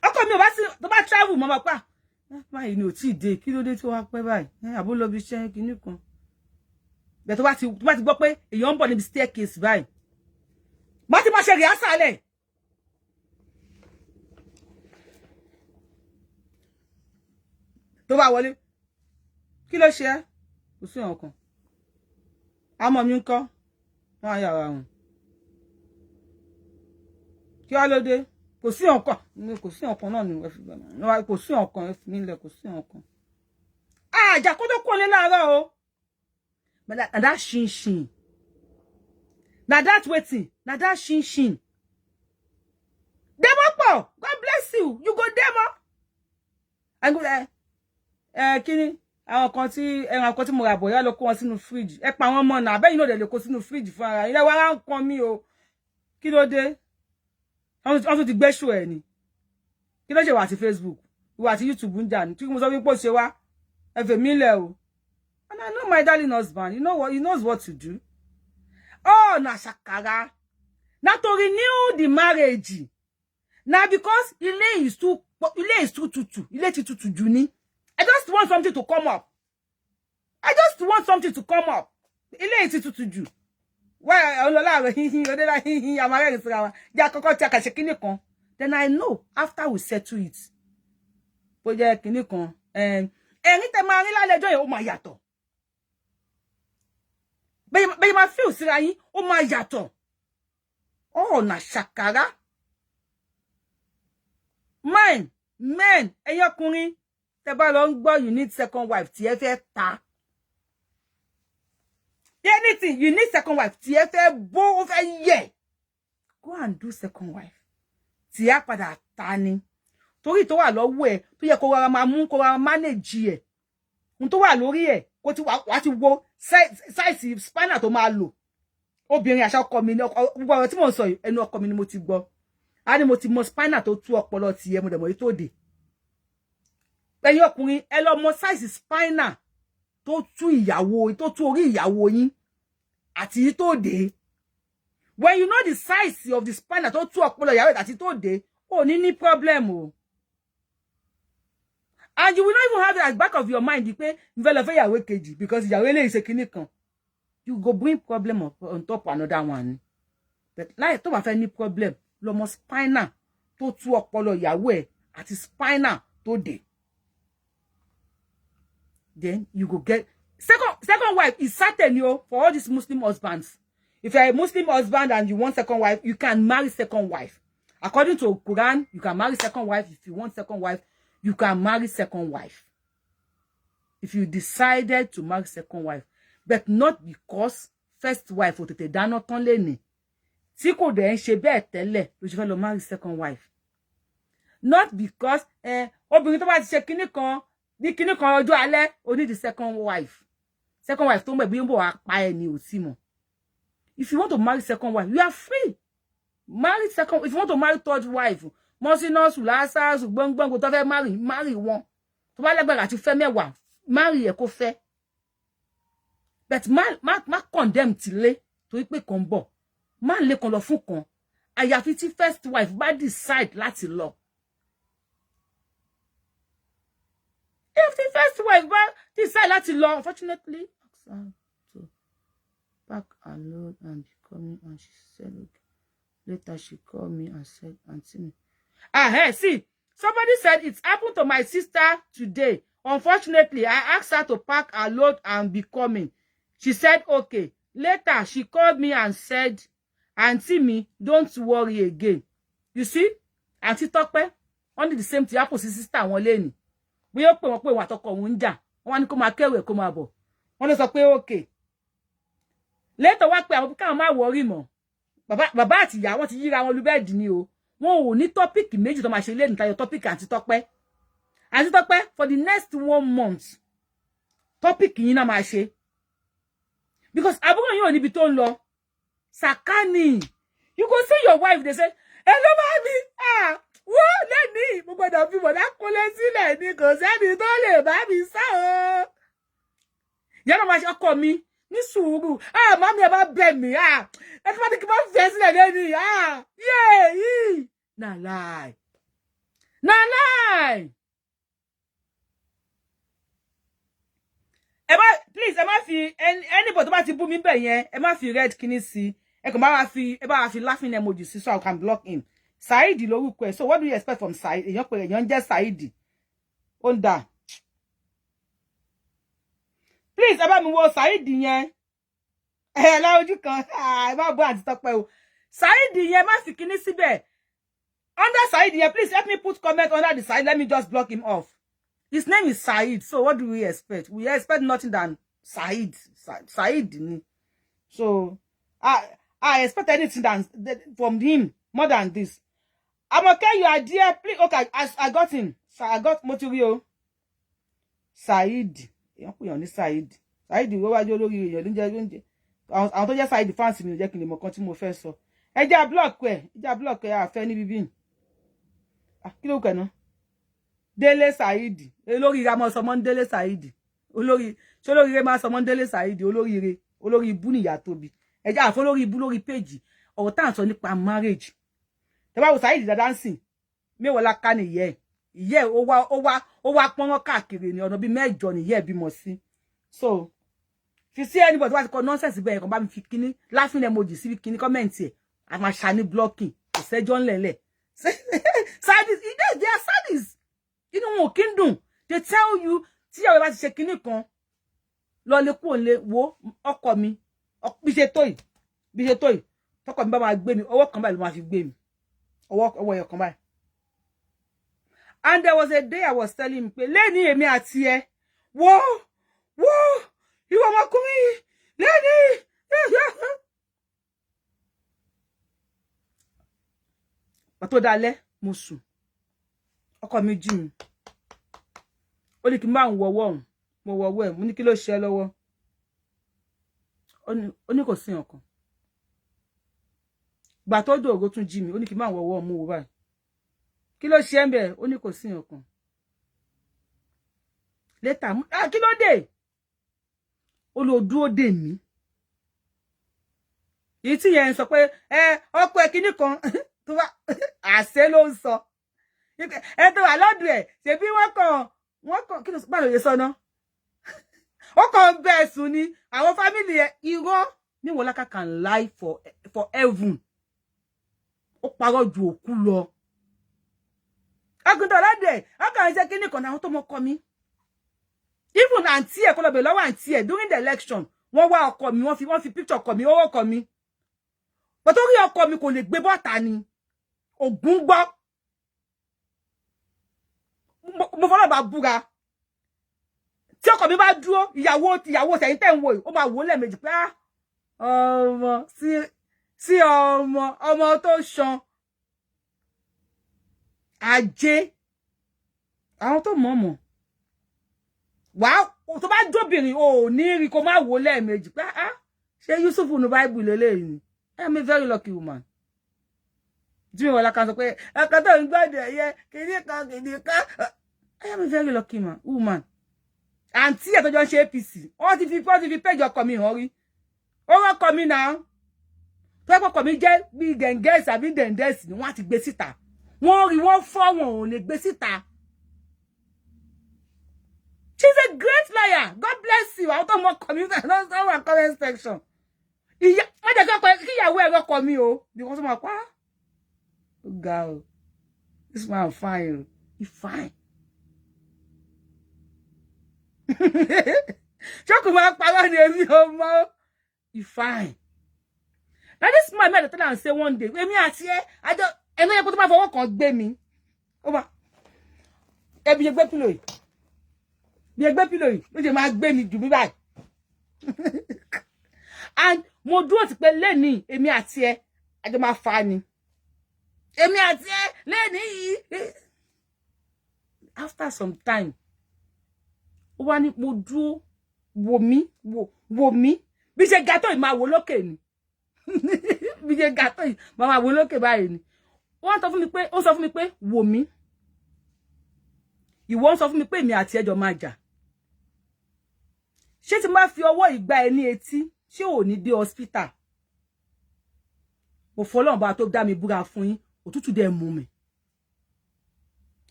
Ọkọ mi ò bá sí tó bá travel mo máa pa. Báyìí ni ò tí dé, kí ló dé tó wá pẹ́ báyìí. Àbó lọ bí iṣẹ́ kíní kan. Bẹ́ẹ̀ tó bá ti gbọ́ pé èèyàn ń bọ̀ níbi staircase báyìí. Má ti máa ṣe rehearsal lẹ̀. Tó bá wọlé. Kí ló ṣe ẹ́? Kò sí nǹkan. Àmọ́ mi ńkọ́? Wọ́n á yára wọn. Kí wá ló dé? Kò sí nǹkan. Kò sí nǹkan náà ni ẹ fi gbà mí. Kò sí nǹkan ẹ fi mí lẹ̀, kò sí nǹkan. Àjà kó tó kó lé láàárọ̀ o. But that shin. Na that waiting. Na that shin. Demo po. God bless you. You go demo. And go there. Kíni àwọn kan tí mo rà bọ̀ yá lọ kó wọn sínú fridge. Ẹ pa wọn mọ́ na be you know they lè kó sínú fridge fún ara. Ilé wa ran kan mi o. Kí ló dé? Wọ́n ti gbé show ẹ ni. Kí ló ṣe wá sí Facebook? Wá sí YouTube ń jà ni. Tí mo sọ wí pé ó ṣe wá. Ẹ fẹ́ mi lẹ̀ o. And I know my darling husband. You know what? He knows what to do. Oh, na shakara. Not to renew the marriage. Now because ilé is too tutu. Ilé ti tutu juni. I just want something to come up. I just want something to come up. Ilé iti tutu ju. Why olola odela amare sira wa. Ja koko ti aka se kini kan. Then I know after we settle it. Bó jẹ́ kini kan. Ẹ̀rín tẹ́ máa rí lálejò yẹn ó máa yàtọ̀. Be ma feel sira yín ó máa yàtọ̀. Oh na shakara. Men, ẹ̀yin ọkùnrin tẹ́ bá lọ ń you need second wife tí ẹ fẹ́ ta. Anything you need second wife tí ẹ fẹ́ bó fẹ́ yẹ. Go and do second wife. Tí a padà ta ni. Torí tó wà lọ́wọ́ ẹ tó yẹ kó rárá máa mú kó rárá manage ẹ. Ohun tó wà lórí ẹ kó ti wá ti wo size spanner tó máa lò. Obìnrin àṣà ọkọ mi ní gbogbo ọ̀rọ̀ tí mo sọ ẹnu ọkọ mi ni mo ti gbọ́. A ní mo ti mọ spanner tó tú ọpọlọ ti ẹ mo dẹ̀ mọ̀ tó dé. Ẹ̀yin ọkùnrin ẹ lọ mọ size spanner tó tú ìyàwó tó tú orí ìyàwó yín àti tó dé. When you know the size of the spanner tó tú ọpọlọ ìyàwó àti tó dé, ó ní problem o. And you will not even have it at the back of your mind pé nfẹ́ lọ fẹ́ ìyàwó kejì because ìyàwó eléyìí ṣe kinní kan. You go bring problem on top another one. But like tó bá fẹ́ ní problem, lo mọ spinal tó tú ọpọlọ ìyàwó ẹ̀ àti spinal tó dé. Then you go get second wife is certain for all these Muslim husbands. If you're a Muslim husband and you want second wife, you can marry second wife. According to Quran, you can marry second wife. If you want second wife, you can marry second wife. If you decided to marry second wife, but not because first wife will tètè dáná tán lẹ́ni. Tí kò dẹ̀ ń ṣe bẹ́ẹ̀ tẹ́lẹ̀ ló ṣe fẹ́ lọ marry second wife. Not because obìnrin tó bá ti ṣe kinní kan ní kinní kan ọjọ́ alẹ́ ó need the second wife. Second wife tó ń bẹ̀ bí ń bọ̀ wá pa ẹ̀ ní ò sí mọ̀. If you want to marry second wife, you are free. Marry second. If you want to marry third wife, Monsignor Sulasa, Sugbongbong, go to marry one. To bá lágbára àti fẹ́ mẹ́wàá, marry ẹ kó fẹ́. But ma condemn tile torí pé kan bọ̀. Man lè kan lọ fún kan. Àyàfi tí first wife bá decide láti lọ. If the first wife bá decide láti lọ, unfortunately, ask her to pack her load and be coming, and she said okay. Later she called me and said, Auntie. Hey, see, somebody said it happened to my sister today. Unfortunately, I asked her to pack her load and be coming. She said, okay. Later, she called me and said, Auntie me, don't worry again. You see? Auntie Tope, only the same thing happened to sister wọn lẹ́ni. We ó pè wọ́n pé wọ́n àtọkọ wọn ń jà. Wọ́n ní kó máa kẹ́wẹ̀ kó máa bọ̀. Wọ́n ló sọ pé okay. Later, wá pé àwọn káwọn má worry mọ́. Bàbá àti ìyá wọn ti yíra wọn lu bẹ́ẹ̀dì ni o. Wọn ò ní topic méjì tó máa ṣe lẹ́nu tayọ topic Auntie Tope. Auntie Tope, for the next 1 month, topic yìí náà máa ṣe. Because àbúrò yín ò níbi tó ń lọ. Sakani. You go see your wife, they say, hello, mommy. Whoa, lẹ́ni. Mo gbọ́dọ̀ fi bọ̀dá kúnlẹ̀ sílẹ̀ ni kò sẹ́ni tó lè bá mi sá o. Yàrá máa ṣe ọkọ mi ní sùúrù. Mami ẹ bá bẹ̀ mí. Ẹ ti máa ní kí n máa fẹ́ sílẹ̀ lẹ́ni. Yeah. Na lie. Na lie. Please, ẹ má fi anybody tó bá ti bú mi bẹ̀ yẹn, ẹ má fi red kini sí. Ẹ kàn bá wa fi laughing emoji sí so I can block him. Saidi lórúkọ ẹ̀. So what do you expect from Saidi? Èyàn pé èyàn jẹ́ Saidi. Ó ń dà. Please, ẹ bá mi wo Saidi yẹn. La ojú kan. Ẹ má bú Auntie Tope o. Saidi yẹn má fi kini síbẹ̀. Under Saidi yẹn, please help me put comment under the side. Let me just block him off. His name is Said. So what do we expect? We expect nothing than Said. Said. So I expect anything from him more than this. I'm okay, you are dear. Please, okay, I got him. So I got Moturio. Said. Said. Said, we were olórí èèyàn ló jẹ́ oúnjẹ. Àwọn tó jẹ́ Said fans mi jẹ́ kí n lè mọ̀ kan tí mo fẹ́ sọ. Ẹ já block ẹ a fẹ́ ní bíbí. Kí ló kàn ná? Délé Saidi, olórí ra mo somo Délé Saidi. Olórí re ma somo Délé Saidi, olórí ibu ni ìyá Tóbi. Ẹ já fo olórí ibu lórí page. Ọ̀rọ̀ tá ń sọ nípa marriage. Tẹ́ bá wo Saidi dáadáa ńsìn. Me wo la ka ni ye. Iye ó wá pọ́n káàkiri ni ọ̀nà bí mẹ́jọ ni ye bímọ sí. So if you see anybody who has got nonsense be kan bá mi fi kíní laughing emoji sí kíní comment ẹ a ma sha ni blocking kò sẹ́jọ́ nlele sadis they are sadis inú wọn kin dùn they tell you tí yawo bá ti ṣe kíní kan lọ lè kú onle wo ọkọ mi bí ṣe tó yìí tọkọ mi bá ma gbé mi ọwọ́ kan báyìí ló ma fi gbé mi ọwọ́ yo kan báyìí. And there was a day I was telling him pé leni èmi àti ẹ wo ìwọ ọmọkùnrin leni pàtó dalẹ́ mo sùn ọkọ mi jí mi ó ní kí n má wọwọ́ mo wọwọ́ ẹ̀ mo ní kí ló ṣe lọ́wọ́ ó ní kò sí nǹkan gbà tó dògo tún jí mi ó ní kí n má wọwọ́ mo wò báyìí kí ló ṣe ńbẹ̀ ó ní kò sí nǹkan later kí ló dé ó lọ dúró dè mí èyí tí yẹn sọ pé ọkọ ẹ kíní kan tó wá àṣẹ ló ń sọ tó wà lọ́dún ẹ̀ ṣebí wọ́n kàn kí ló bá lóye sọ náà ó kàn bẹ́ẹ̀ sùn ni àwọn fámìlì ẹ̀ irọ́ ní Wọlákà can lie for heaven ó parọ́ ju òkú lọ agunto lọ́dún ẹ̀ ọkàn ṣe kíní kan àwọn tó mọ kọ mi even àǹtí ẹ̀ kó lọ bẹ̀ lọ́wọ́ àǹtí ẹ̀ during the election wọ́n wá ọkọ mi wọ́n fi picture ọkọ mi ó ọkọ mi but orí ọkọ mi kò lè gbé bọ́ta ni ògún gbọ́ mo fọlọ́ bá búra tí ọkọ mi bá dúró ìyàwó sẹ́yìn tẹ̀ ń wò yìí ó máa wò lẹ́ẹ̀mejì pé ọmọ sí ọmọ tó ṣan ajé àwọn tó mọ̀ọ́mọ̀ wà tó bá jóbìnrin ò ní rí kó má wò lẹ́ẹ̀mejì pé ṣé Yusuf nu Bible lélẹ́yìn I'm a very lucky woman. Do you want to say, I can't I am a very lucky woman. Auntie, I don't share APC. All if you pay your coming, hurry. Oh, coming now. People coming, just be then guess, I mean, then there's no one to be sitter. One for one, a besita. She's a great liar. God bless you. I don't want coming, I don't want comment section. Iya, ma de ko ki yawo e roko mi o because ma pa. Girl. This man fine. He fine. Choku ma pa ni emi o mo. He fine. Now this man made tell am say one day, emi ati e, I don't eno ye ko to ma fọwọ́ kan gbé mi. O ba. E bi gbe pillow yi. Bi gbe pillow yi, ló jẹ́ ma gbé mi jù mí báyìí. And mo dúró ti pé leni èmi àti ẹ àjọ máa fà ni èmi àti ẹ leni yìí after some time ó wá ní mo dúró wò mí bí ṣe ga tó yìí máa wò lókè ni bí ṣe ga tó yìí máa wò lókè báyìí ni ó sọ fún mi pé wò mí ìwọ ń sọ fún mi pé èmi àti ẹ jọ máa jà ṣé tí máa fi ọwọ́ ìgbà ẹ ní etí ṣé ò ní dé hospital mo fọlọ́run bá tó dá mi búra fún yín òtútù dẹ̀ mú mi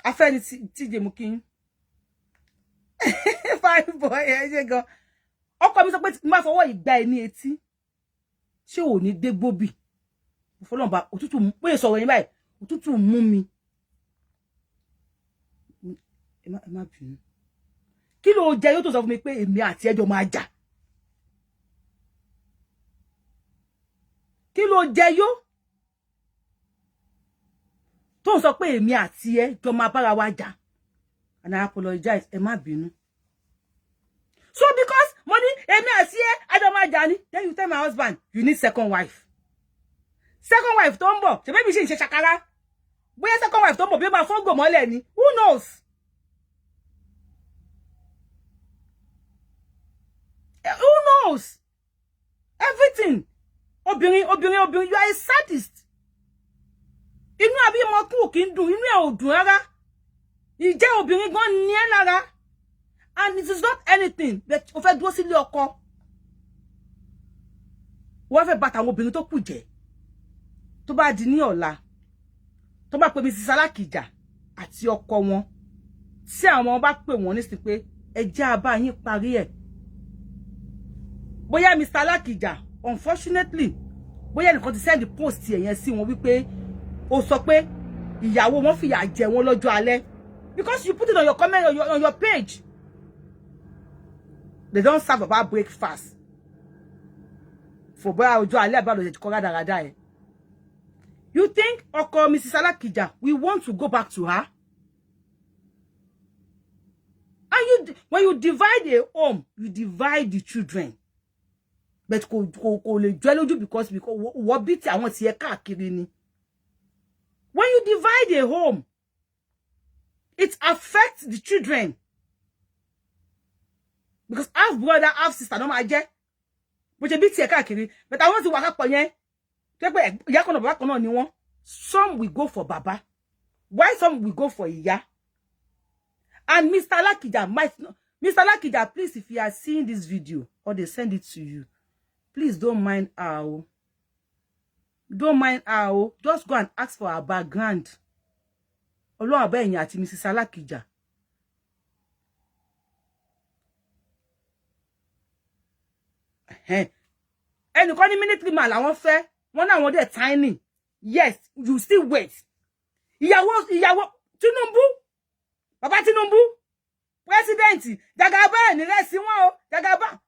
afẹ́ni tíje mú kí yín fine boy ẹ ṣe gan ọkọ mi sọ pé tí máa fọwọ́ ìgbà ẹ ní etí ṣé ò ní dé gbóbì mo fọlọ́run bá òtútù mú pé sọ̀rọ̀ yín báyìí òtútù mú mi ẹ má bínú kí ló jẹ yóò tó sọ fún mi pé èmi àti ẹjọ́ máa jà kí ló jẹ yó tó sọ pé èmi àti ẹjọ́ máa bára wa jà and I apologize ẹ má bínú so because money èmi àti ẹjọ́ máa jà ni then you tell my husband you need second wife tó ń bọ̀ ṣe baby ṣe ń ṣe ṣàkárá bóyá second wife tó ń bọ̀ bí ó máa fọ́gò mọ́lẹ̀ ni who knows. Who knows? Everything. Obìnrin, you are a sadist. Inú àbí mo kú kí n dùn, inú ẹ ò dùn rárá. Ìjẹ́ obìnrin gan ní ẹ lára. And it is not anything that ó fẹ́ dúró sílé ọkọ. Wọ́n fẹ́ bàtà àwọn obìnrin tó kù jẹ́. Tó bá di ní ọ̀la. Tó bá pè Mrs. Alakija àti ọkọ wọn. Tí àwọn bá pè wọ́n ní sí pé ẹ jẹ́ a bá yín parí ẹ̀. bóyá Mr. Alakija unfortunately bóyá nìkan ti send the post yẹn sí wọn wípé ó sọ pé ìyàwó wọn fìyà jẹ wọn lọ́jọ́ alẹ́ because you put it on your comment on your page. They don't serve about breakfast for bóyá ọjọ́ alẹ́ àbá lọ kọ rádaràda ẹ. You think ọkọ Mrs. Alakija we want to go back to her? And when you divide a home, you divide the children. But kò lè jẹ́ lójú because wọ́n bí tí àwọn tiẹ̀ káàkiri ni. When you divide a home, it affects the children. Because half brother, half sister, no matter. But you bí tiẹ̀ káàkiri. But I want to work up yẹn. Ìyá kan náà bàbá kan náà ni wọ́n. Some will go for baba. Why some will go for ìyá? And Mr. Alakija might not. Mr. Alakija, please, if you are seeing this video or they send it to you, please don't mind how. Don't mind how. Just go and ask for our background. Ọlọ́run àbá ẹ̀yin àti Mrs. Alakija. Ẹnìkan ní military man làwọn fẹ́. Wọ́n náà wọ́n dẹ̀ tiny. Yes, you still wait. Ìyàwó Tinubu. Baba Tinubu. President. Jagaba ni resi wọn o. Jagaba.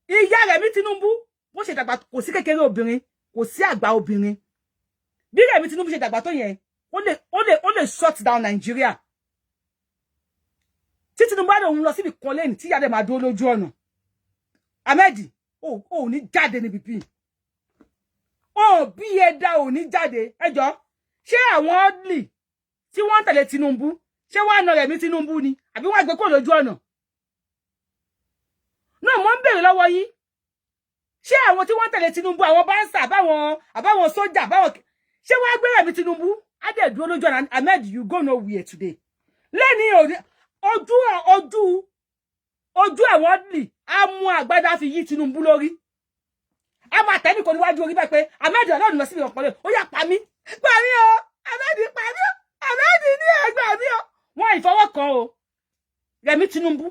Ìyá rẹ̀ mi Tinubu. Bó ṣe dàgbà kò sí kékeré obìnrin, kò sí àgbà obìnrin. Bí rẹ̀ mi Tinubu ṣe dàgbà tó yẹn, ó lè shut down Nigeria. Tí Tinubu bá lòun lọ síbi kan lẹ́yìn tí ìyá rẹ̀ máa dúró lójú ọ̀nà. Ahmed, ó ní jáde níbi bí. Bí ẹ̀dá ò ní jáde. Ẹ jọ̀ọ́, ṣé àwọn odli tí wọ́n tẹ̀lé Tinubu, ṣé wọ́n na rẹ̀ mi Tinubu ni àbí wọ́n gbé kó lójú ọ̀nà? No, mo ń bèrè lọ́wọ́ yín. Ṣé àwọn tí wọ́n tẹ̀lé Tinubu, àwọn báńsà, àbáwọn sójà, ṣé wọ́n gbé rẹ̀ mi Tinubu? Á dẹ̀ dúró lójú ọ̀nà. Ahmed, you go nowhere today. Lẹ́ni ojú ẹ̀wọ̀n odli á mú àgbádá fi yí Tinubu lórí. A máa tẹ́ nìkan níwájú orí bẹ́ẹ̀ pé Ahmed ọlọ́run lọ síbi ọ̀pọ̀lẹ́ ó yá pa mí o Ahmed pa mí o Ahmed ní ẹgbẹ́ mi o. Wọ́n ìfọwọ́ kan o Rẹ̀mí Tinubu.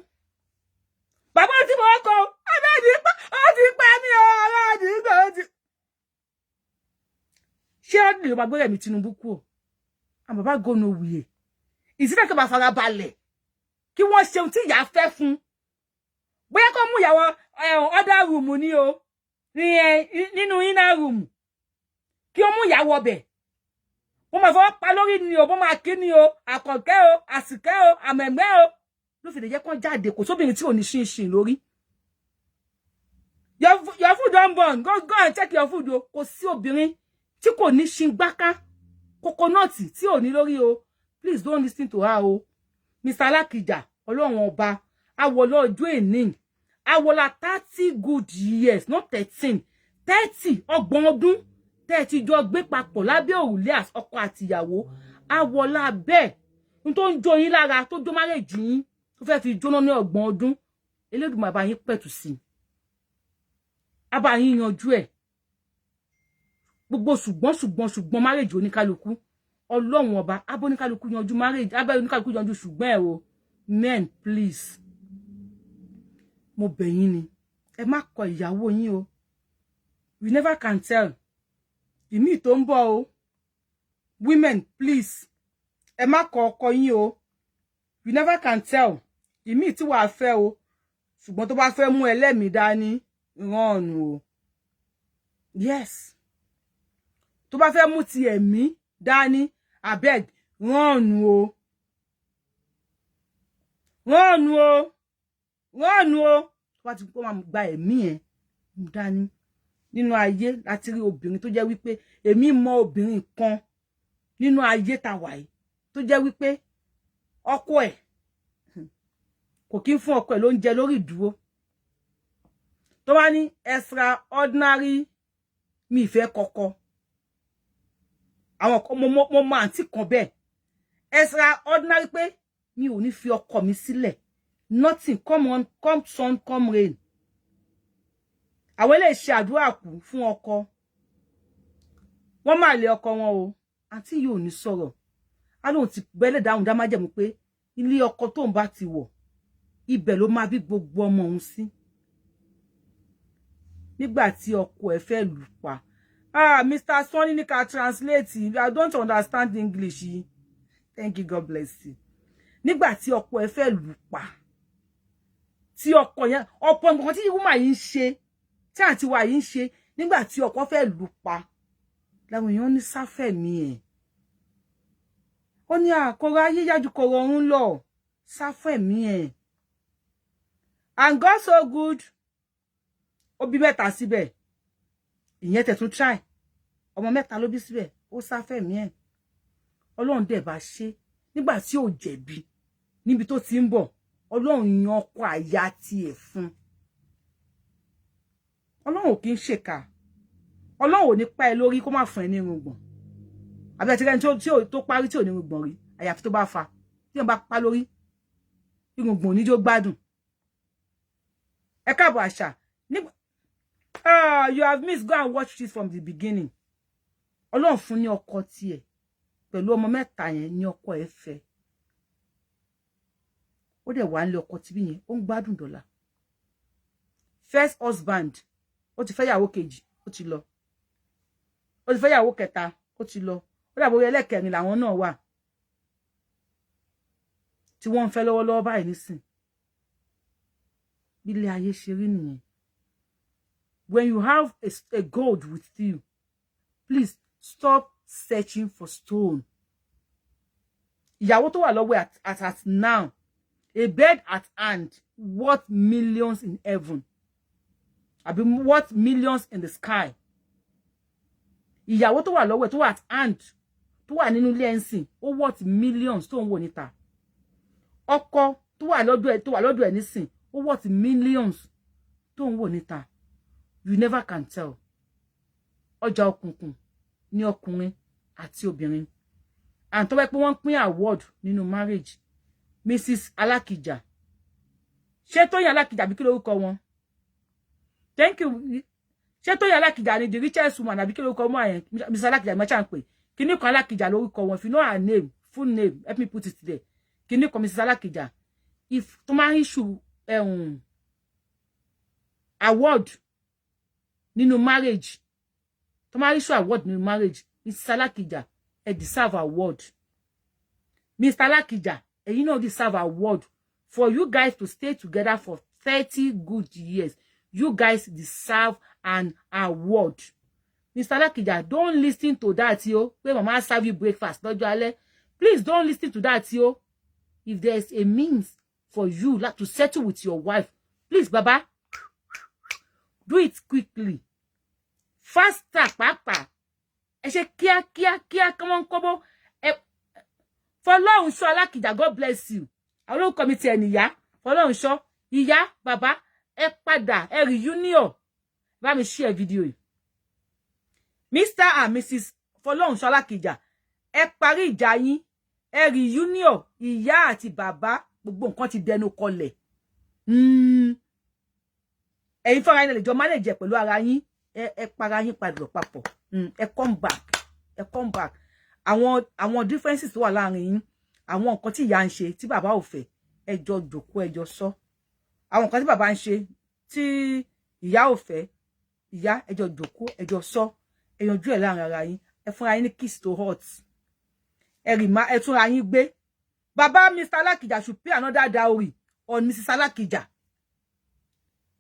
Bàbá tí mo kọ Ahmed ó ti pa mí o Ahmed ó ti. Ṣé ọdún ló máa gbé Rẹ̀mí Tinubu kú o? And bàbá go nowhere. Ìsìnkú kí n bá fara balẹ̀ kí wọ́n ṣe ohun tí ìyá fẹ́ fún. Bóyá kó mú ìyàwó other room ni o. Nínú inner room kí ó mú ìyàwó ọbẹ̀ wọ́n máa fọwọ́ pa lórí ni o bó máa kí ni o àkànkẹ́ o àsìkẹ́ o àmẹ̀mẹ́ o ló fi lè jẹ́ kó jáde kò sóbìnrin tí ò ní ṣinṣin lórí. Your food don burn go and check your food o. Kò sí obìnrin tí kò ní ṣin gbáká kókónọ́ọ̀tì tí ò ní lórí o. Please don't listen to her o. Mr. Alakija ọlọ́run ọba awọlọ́ ọjọ́ èní awola 30 good years, not 13. 30 ọgbọ̀n ọdún 30 jọ gbé papọ̀ lábẹ́ òrùlé ọkọ àti ìyàwó. Awola bẹ́ẹ̀ n tó ń jó yín lára tó jó marriage yín tó fẹ́ fi jóná ní ọgbọ̀n ọdún. Elédùmarè bá yín pẹ̀tù sí. A bá yín yanjú ẹ̀. Gbogbo ṣùgbọ́n marriage oníkálukú. Ọlọ́run ọba abo oníkálukú yanjú marriage, abo oníkálukú yanjú ṣùgbọ́n ẹ o. Men, please. Mo bẹ̀ yín ni ẹ má kọ ìyàwó yín o. We never can tell. Ìmí tó ń bọ̀ o. Women, please. Ẹ má kọ ọkọ yín o. We never can tell. Ìmí tí wàá fẹ́ o. Ṣùgbọ́n tó bá fẹ́ mú ẹlẹ́mìí dání rán o. Yes. Tó bá fẹ́ mú ti ẹ̀mí dání abeg rán o. Rán o. Rán o. Wá ti kó máa gba ẹ̀mí ẹ̀ dání. Nínú ayé láti rí obìnrin tó jẹ́ wípé èmi mọ obìnrin kan nínú ayé tá wà yìí tó jẹ́ wípé ọkọ ẹ̀ kò kí ń fún ọkọ ẹ̀ lóúnjẹ lórí ìdúró. Tó bá ní extraordinary mi ìfẹ́ kọ́kọ́. Àwọn mo mọ àǹtí kan bẹ́ẹ̀. Extraordinary pé mi ò ní fi ọkọ mi sílẹ̀. Nothing, come on, come sun, come rain. Àwọn lè ṣe àdúrà kù fún ọkọ. Wọ́n máa lé ọkọ wọn o. Àǹtí yóò ní sọ̀rọ̀. A lóun ti bẹ́lẹ̀ dáhùn dá májẹ̀mú pé ilé ọkọ tóun bá ti wọ̀ ibẹ̀ ló máa bí gbogbo ọmọ òun sí. nígbà tí ọkọ ẹ̀ fẹ́ lù pa. Ah, Mr. Sonny ní ká translate. I don't understand English. Thank you, God bless you. Nígbà tí ọkọ ẹ̀ fẹ́ lù pa. Tí ọkọ yẹn, ọ̀pọ̀ nǹkan tí woman yìí ń ṣe, tí àǹtí wa yìí ń ṣe, nígbà tí ọkọ fẹ́ lù pa. Láwọn èèyàn ní sáfẹ̀mí ẹ̀. Ó ní àkọ́rọ̀ ayé yájú kọ̀rọ̀ ọ̀run lọ. Sáfẹ̀mí ẹ̀. And God so good. Ó bí mẹ́ta síbẹ̀. Ìyẹn tẹ̀ tún try. Ọmọ mẹ́ta ló bí síbẹ̀. Ó sáfẹ̀mí ẹ̀. Ọlọ́run dẹ̀ bá ṣe. Nígbà tí ó jẹ̀bi. Níbi tó ti ń bọ̀. Ọlọ́run yan ọkọ àyà tiẹ̀ fún. Ọlọ́run ò kì í ṣèkà. Ọlọ́run ò ní pa ẹ́ lórí kó má fún ẹ ní irùngbọ̀n. Àbí àti rẹni tó parí tí ò ní irùngbọ̀n rí. Àyàfi tó bá fa. Tí wọ́n bá pa lórí. Irùngbọ̀n níjó gbádùn. Ẹ káàbọ̀ àṣà. You have missed. Go and watch this from the beginning. Ọlọ́run fún ní ọkọ tiẹ̀. Pẹ̀lú ọmọ mẹ́ta yẹn ní ọkọ ẹ̀ fẹ́. Ó dẹ̀ wá ń lé ọkọ tibí yẹn. Ó ń gbádùn dọ́là. First husband. Ó ti fẹ́ yàwó kejì. Ó ti lọ. Ó ti fẹ́ yàwó kẹta. Ó ti lọ. Ó dàbí orí ẹlẹ́kẹrin làwọn náà wà. Tí wọ́n ń fẹ́ lọ́wọ́lọ́wọ́ báyìí nísìn. Bí ilé ayé ṣe rí nìyẹn. When you have a gold with you, please stop searching for stone. Ìyàwó tó wà lọ́wọ́ at now, a bed at hand, worth millions in heaven. Àbí worth millions in the sky. Ìyàwó tó wà lọ́wọ́ tó wà at hand, tó wà nínú ilé ẹ̀sìn, ó worth millions tó ń wò níta. Ọkọ tó wà lọ́dọ̀ ẹ̀ nísìn, ó worth millions tó ń wò níta. You never can tell. Ọjà òkùnkùn ní ọkùnrin àti obìnrin. And tó bá pé wọ́n pín award nínú marriage. Mrs. Alakija. Ṣé Tóyìn Alakija bí kí lórúkọ wọn? Thank you. Ṣé Tóyìn Alakija ni the richest woman àbí kí lórúkọ wọn yẹn? Mrs. Alakija mo chan pé. Kíni kan Alakija lórúkọ wọn. If you know her name, full name, help me put it there. Kíni kan Mrs. Alakija. If to ma issue award nínú marriage. To ma issue award nínú marriage. Mrs. Alakija, deserve award. Mr. Alakija, you know deserve award for you guys to stay together for 30 good years. You guys deserve an award. Mr. Alakija, don't listen to that, yo. When mama serve you breakfast, please don't listen to that, yo. If there's a means for you like to settle with your wife, please, Baba, do it quickly. Faster, Papa. Kia, come on, Kobo. Folorunsho Alakija, God bless you. I don't commit any ya. Folorunsho, iya, Baba, padà, reunion. Let me share video. Mr. and Mrs. Folorunsho Alakija, parí ìjà yín, reunion, ìyá àti bàbá, gbogbo nǹkan ti dẹnu kọlẹ̀. Ẹ̀yin fara yín lè jọ manage pẹ̀lú ara yín, para yín padà papọ̀. Come back. Àwọn differences wà láàrin yín. Àwọn nǹkan tí ìyá ń ṣe tí bàbá ò fẹ́, ẹ jọ jókòó, ẹ jọ sọ. Àwọn nǹkan tí bàbá ń ṣe tí ìyá ò fẹ́, ìyá ẹ jọ jókòó, ẹ jọ sọ. Ẹ yanjú ẹ̀ láàrin ara yín. Ẹ fúnra yín ní kiss to hot. Ẹ túnra yín gbé. Baba Mr. Alakija should pay another dowry on Mrs. Alakija.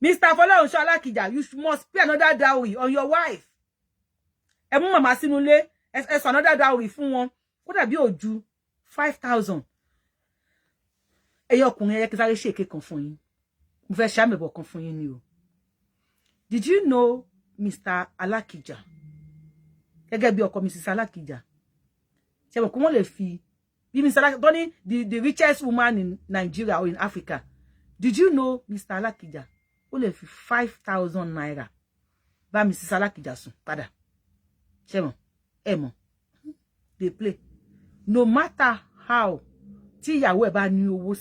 Mr. Folorunsho Alakija, you must pay another dowry on your wife. Ẹ mú màmá sínú ilé, ẹ sọ another dowry fún wọn. Kó dàbí ojú 5,000. Ẹ̀yin ọkùnrin ẹ kí sáré ṣe èké kan fún yín. Mo fẹ́ ṣàmẹ̀bọ̀ kan fún yín ni o. Did you know Mr. Alakija? Gẹ́gẹ́ bí ọkọ Mrs. Alakija. Ṣé mọ̀ kó wọ́n lè fi bí Mr. Alakija, the richest woman in Nigeria or in Africa. Did you know Mr. Alakija? Ó lè fi 5,000 naira bá Mrs. Alakija sùn padà. Ṣé mọ̀? Ẹ mọ̀. They play. No matter how tí ìyàwó ẹ̀ bá ní owó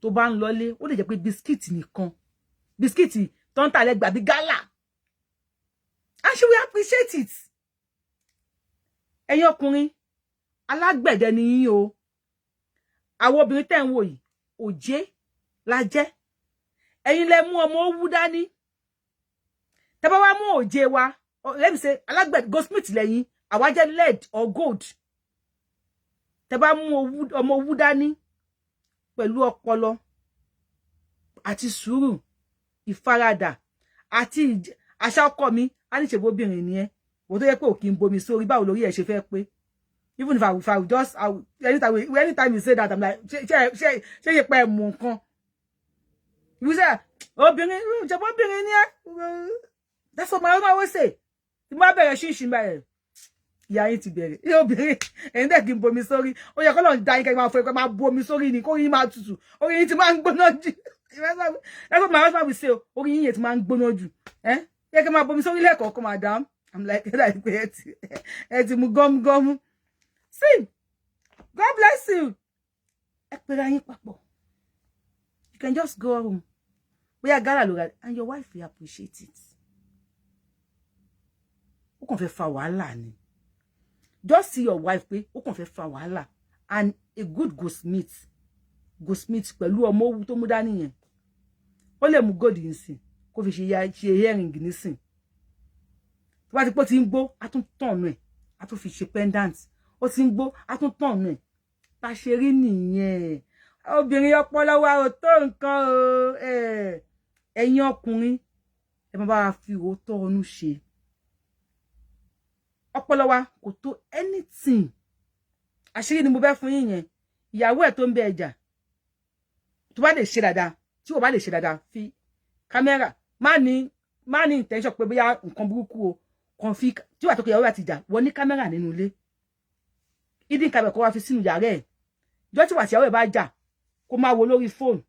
tó bá ń lọlé, ó lè jẹ́ pé biscuit nìkan. Biscuit tó ń tà lẹ́gbàá bí gala. And she will appreciate it. Ẹ̀yin ọkùnrin, alágbẹ̀dẹ ni yín o. Àwọn obìnrin tẹ́ ń wò yìí, òjé la jẹ́. Ẹ̀yin lẹ mú ọmọ owú dání. Tẹ́ bá wá mú òjé wa, let me say alágbẹ̀dẹ goldsmith lẹ́yìn, àwa jẹ́ lead or gold. Tẹ́ bá mú ọmọ owú dání pẹ̀lú ọpọlọ àti sùúrù, ìfaradà àti àṣà ọkọ mi, á ní ṣe bóbìnrin ni ẹ́. Wo tó yẹ pé ò kí ń bomi sórí, báwo lórí ẹ̀ ṣe fẹ́ pé. Even if I will just anytime you say that, I'm like, she you pay mo nǹkan. You say, obìnrin, ṣe bóbìnrin ni ẹ́. That's what my mama always say. Tí mo bẹ̀rẹ̀ ṣinṣin báyìí. Ìyá yín ti bẹ̀rẹ̀. Obìnrin, ẹ̀yin dẹ̀ kí ń bomi sórí. Ó yẹ kó lọ dá yín kẹ́ máa fọ ẹ máa bomi sórí ni, kó yín máa tutù. Orí yín ti máa ń gbóná jù. That's what my husband will say. Orí yín yẹn ti máa ń gbóná jù. Yẹ kẹ́ máa bomi sórí lẹ́ẹ̀kọ̀ọ̀kan, madam. I'm like ẹ ti mú gum. See, God bless you. Ẹ pera yín papọ̀. You can just go home. Bóyá gala ló ra, and your wife will appreciate it. Ó kàn fẹ́ fa wàhálà ni. Just see your wife pé ó kàn fẹ́ fa wàhálà, and a good goldsmith pẹ̀lú ọmọ owú tó mú dání yẹn. Ó lè mú gold nísìn, kó fi ṣe earring nísìn. Tó bá ti pọ̀ tí ń gbó, a tún tọ̀nù ẹ̀, a tún fi ṣe pendant. Ó ti ń gbó, a tún tọ̀nù ẹ̀. Bá ṣe rí nìyẹn. Obìnrin ọpọlọ wa ò tó nǹkan o. Ẹ̀yin ọkùnrin, ẹ má bá fi òótọ́ ọnú ṣe. Ọpọlọ wa kò tó anything. Àṣírí ni mo bẹ́ fún yín yẹn. Ìyàwó ẹ̀ tó ń bẹ ẹjà. Tó bá lè ṣe dáadáa, tí ó bá lè ṣe dáadáa, fi kámẹ́rà. Má ní intention pé bóyá nǹkan burúkú o. Kàn fi tí wà tó kẹ ìyàwó àti ìjà, wọ́n ní kámẹ́rà nínú ilé. Ìdí kámẹ́rà kó wá fi sínú yàrá ẹ̀. Jọ́ tí wà tí ìyàwó ẹ̀ bá jà, kó máa wo lórí fóònù.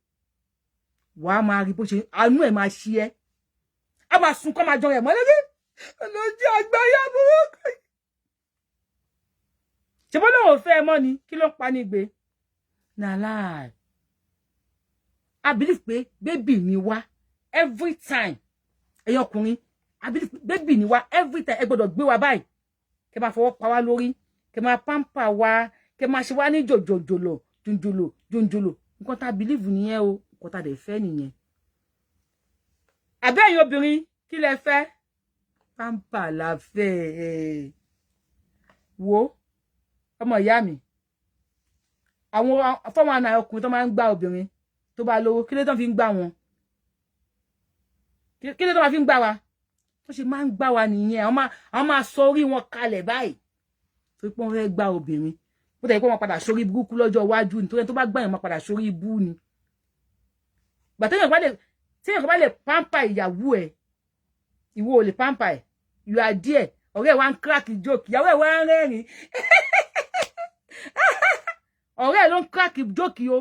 Wàá máa rí bó ṣe àánú ẹ̀ máa ṣí ẹ́. A máa sun kọ́ máa jọ ẹ̀ mọ́lẹ́bí. Lójú àgbáyé burúkú. Ṣé bó lóun ò fẹ́ mọ́ ni? Kí ló ń pa nígbe? Na lie. I believe pé baby ni wá every time. Ẹ̀yin ọkùnrin, I believe baby ni wá every time. Ẹ gbọ́dọ̀ gbé wa báyìí. Kẹ́ máa fọwọ́ pa wá lórí. Kẹ́ máa pamper wa. Kẹ́ máa ṣe wá ní jòjòjòlò, jòjòlò. Nǹkan tá believe nìyẹn o. Nǹkan tá dẹ̀ fẹ́ nìyẹn. Àbẹ́ ẹ̀yin obìnrin, kí lẹ fẹ́? Pamper la fẹ́. Wo ọmọ ìyá mi. Àwọn fọ́mọ àna ọkùnrin tó máa ń gbá obìnrin tó bá lówó, kí ló tán fi ń gbá wọn? Kí ló tán máa fi ń gbá wa? Tó ṣe máa ń gbá wa nìyẹn. Àwọn máa sọ orí wọn kalẹ̀ báyìí. Tó pé wọ́n fẹ́ gbá obìnrin. Bó tẹ̀ pé wọ́n padà sórí burúkú lọ́jọ́ iwájú, nítorí tó bá gbá yẹn máa padà sórí ibú ni. Gbà téèyàn bá lè pamper ìyàwó ẹ̀, ìwọ ò lè pamper ẹ̀. You are there. Ọ̀rẹ́ wa ń crack joke. Ìyàwó ẹ̀ wá ń rẹ́rìn. Ọ̀rẹ́ ló ń crack joke yo.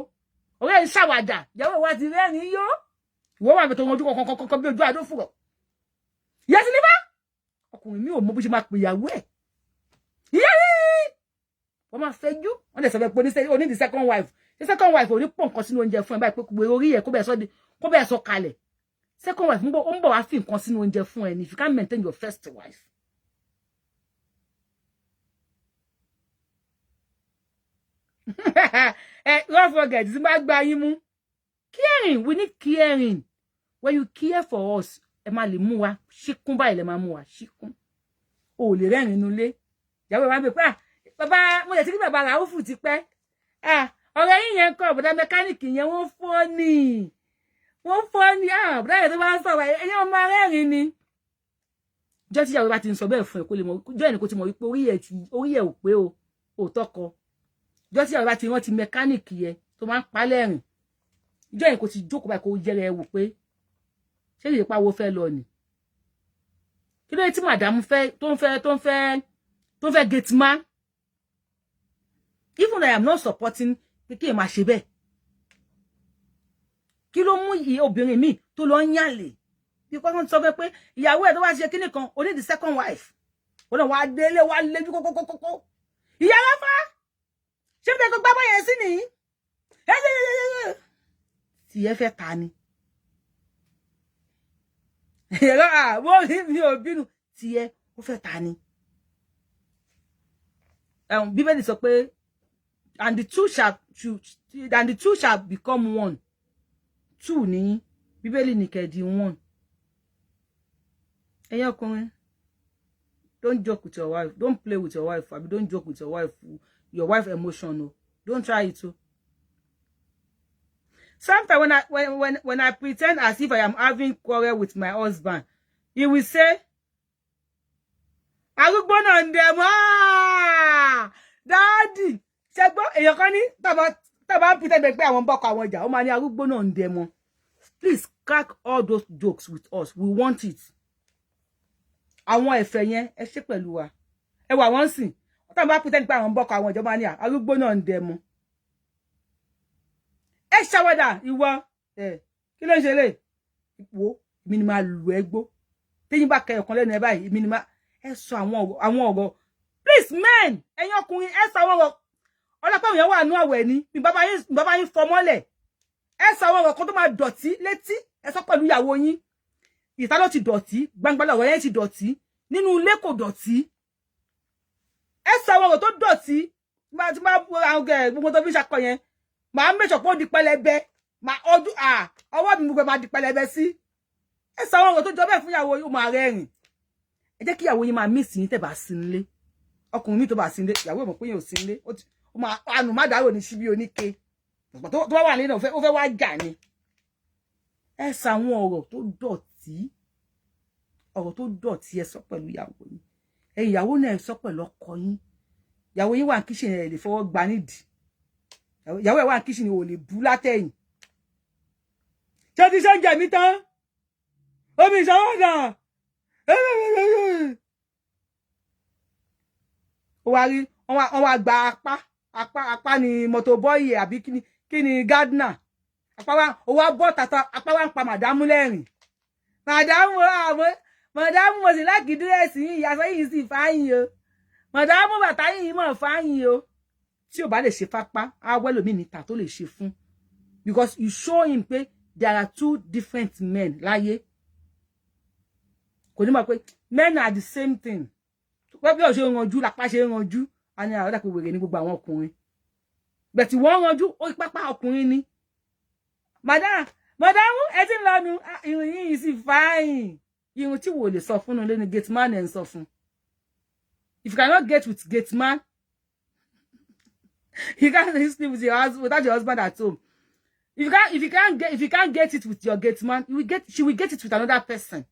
Ọ̀rẹ́ ń ṣàwàdà. Ìyàwó ẹ̀ wá ti rẹ́rìn yo. Ìwọ wà tó ojú kankan bí ojú àdó fùrọ̀. Yes ni bá. Ọkùnrin mi ò mọ bó ṣe máa pè ìyàwó ẹ̀. Wọ́n máa fẹ́jú. Wọ́n lè sọ pé ó ní the second wife. The second wife ò ní pọ̀ nǹkan sínú oúnjẹ fún ẹ báyìí pé gbé orí ẹ̀ kó bẹ́ẹ̀ sọ kalẹ̀. Second wife ń bọ̀ wá fi nǹkan sínú oúnjẹ fún ẹ ni if you can't maintain your first wife. Don't forget, tí bá gba yín mú. Caring, we need caring. When you care for us, ẹ máa lè mú wa. Ṣíkún báyìí lẹ máa mú wa. Ṣíkún. O lè rẹ́rìn inú ilé. Ìyàwó wa ń pè bàbá mo lè ti rí bàbá Ràúfù ti pẹ́. Ọ̀rẹ́ yín yẹn kọ́ bọ̀dá mẹkáníìkì yẹn wọ́n fọ́ ni. Bọ̀dá yẹn tó bá ń sọ̀rọ̀ ẹ̀yìn ọmọ rẹ́rìn ni. Jọ́ tí ìyàwó bá ti ń sọ bẹ́ẹ̀ fún ẹ kó lè mọ̀, jọ́ ẹni kó ti mọ̀ wípé orí ẹ̀ ò pé o, ò tọ́kọ. Jọ́ tí ìyàwó bá ti rántí mẹkáníìkì yẹn tó máa ń pa lẹ́rìn. Jọ́ ẹni kó ti jókòó báyìí kó yẹrẹ ẹ wò pé ṣé lè pa owó fẹ́ lọ ni. Kí ló dé tí màdàmú tó ń fẹ́ gate man? Even though I am not supporting pé kí ẹ máa ṣe bẹ́ẹ̀. Kí ló mú obìnrin mi tó lọ ń yàlè? Bí wọ́n sọ pé ìyàwó ẹ̀ tó wá ṣe kíní kan, ó ní the second wife. Ó náà wá délé wá léjú kókókókó. Ìyàwó fa! Ṣé bí ẹ kò gbá bọ́ yẹn sí nìyí? Tí ẹ fẹ́ ta ni. Wọ́n rí mi ò bínú. Tí ẹ ó fẹ́ ta ni. Bíbélì sọ pé and the two shall become one. Two ni Bíbélì ní kẹ́ di one. Ẹ̀yin ọkùnrin, don't joke with your wife. Don't play with your wife. Don't joke with your wife emotion. No. Don't try it too. Sometimes when I pretend as if I am having quarrel with my husband, he will say, arúgbó náà ń dẹ̀ mọ́. Daddy, ṣẹ́gbọ́n èèyàn kan ní tàbá pretend pé àwọn bọ́kọ àwọn ọjà, ó máa ní arúgbó náà ń dẹ̀ mọ́. Please crack all those jokes with us. We want it. Àwọn ẹ̀fẹ̀ yẹn ẹ ṣe pẹ̀lú wa. Ẹ wà wọ́n sìn. Tàbá pretend pé àwọn bọ́kọ àwọn ọjà máa ní arúgbó náà ń dẹ̀ mọ́. Ẹ ṣàwàdà ìwọ kí ló ń ṣe lè wo mi ni máa lu ẹgbó téyín bá kẹyọ kan lẹ́nu ẹ báyìí mi ni máa ẹ sọ àwọn ọ̀rọ̀ please men ẹ̀yin ọkùnrin ẹ sọ àwọn ọ̀rọ̀ ọlọ́pàá yẹn wà nú àwẹ̀ ni mi bàbá yín fọ mọ́lẹ̀ ẹ sọ àwọn ọ̀rọ̀ kan tó máa dọ̀tí létí ẹ sọ pẹ̀lú ìyàwó yín ìta ló ti dọ̀tí gbangba lọ̀rọ̀ yẹn ti dọ̀tí nínú ilé kò dọ̀tí ẹ sọ àwọn ọ̀rọ̀ tó dọ̀tí tí máa bu àwọn gbogbo tó fi ṣàkọ yẹn màá make sure pé ó di pẹlẹbẹ ọwọ́ mi gbogbo máa di pẹlẹbẹ sí ẹ sọ àwọn ọ̀rọ̀ tó jọ bẹ́ẹ̀ fún ìyàwó yín ó máa rẹ́rìn ẹ jẹ́ kí ìyàwó yín máa miss yín tẹ́ bá sí nílé ọkùnrin mi tó bá sí nílé ìyàwó mọ̀ pé yín ò sí nílé ó máa àánú má dárò ní síbí oníke tó bá wà nílé ó fẹ́ wá jà ni ẹ sọ àwọn ọ̀rọ̀ tó dọ̀tí ẹ sọ pẹ̀lú ìyàwó yín ìyàwó náà ẹ sọ pẹ̀lú ọkọ yín ìyàwó yín wà ní kíṣìn ẹ lè fọwọ́ gbá nídìí ìyàwó ẹ̀ wà ní kíṣìn ò lè bú látẹ̀yìn ṣé ti ṣe ń jẹ mí tán omi ìṣọwọ́dà ó wá rí wọ́n wá gba apá ni mọ́tòbọ́yì àbí kí ni gardener apá wa ó wá bọ́ tata apá wa ń pa màdámù lẹ́rìn màdámù mo sì láàkì dírẹ́sì yìí ìyàsọ́ yìí sì fáyìn o màdámù bàtà yìí mọ̀ fáyìn o tí ò bá lè ṣe fápá á wẹ́lòmíì níta tó lè ṣe fún because you show him pé there are two different men láyé kò ní mọ̀ pé men are the same thing pé bí ó ṣe ranjú lápá ṣe ranjú a ní àwọn dàpé wèrè ní gbogbo àwọn ọkùnrin bẹ̀tì wọ́n ranjú ó pápá ọkùnrin ni màdámù ẹ ti ń lọnu irun yìí sì fáyìn irun tí wò lè sọ fún un lẹ́nu gate man ẹ̀ ń sọ fún if you cannot get with gate man you can't sleep with your husband without your husband at home. If you can't get it with your gate man, she will get it with another person.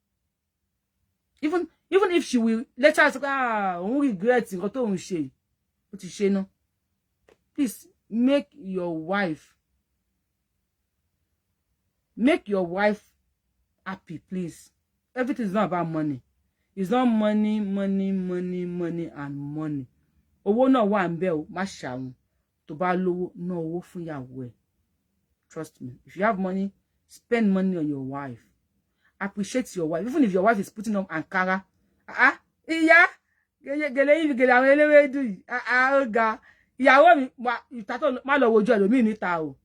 Even if she will later say, won't regret nǹkan tó ń ṣe. Ó ti ṣe no. Please make your wife happy, please. Everything is not about money. It's not money, and money. Owó náà wà ńbẹ̀ o, má ṣàwọn. Tó bá lówó ná owó fún ìyàwó ẹ. Trust me. If you have money, spend money on your wife. Appreciate your wife. Even if your wife is putting on Ankara. Ìyá. Gèlè yìí gèlè àwọn eléwédú yìí. Ọ̀gá. Ìyàwó mi má lọ wojú ẹlòmíì níta o.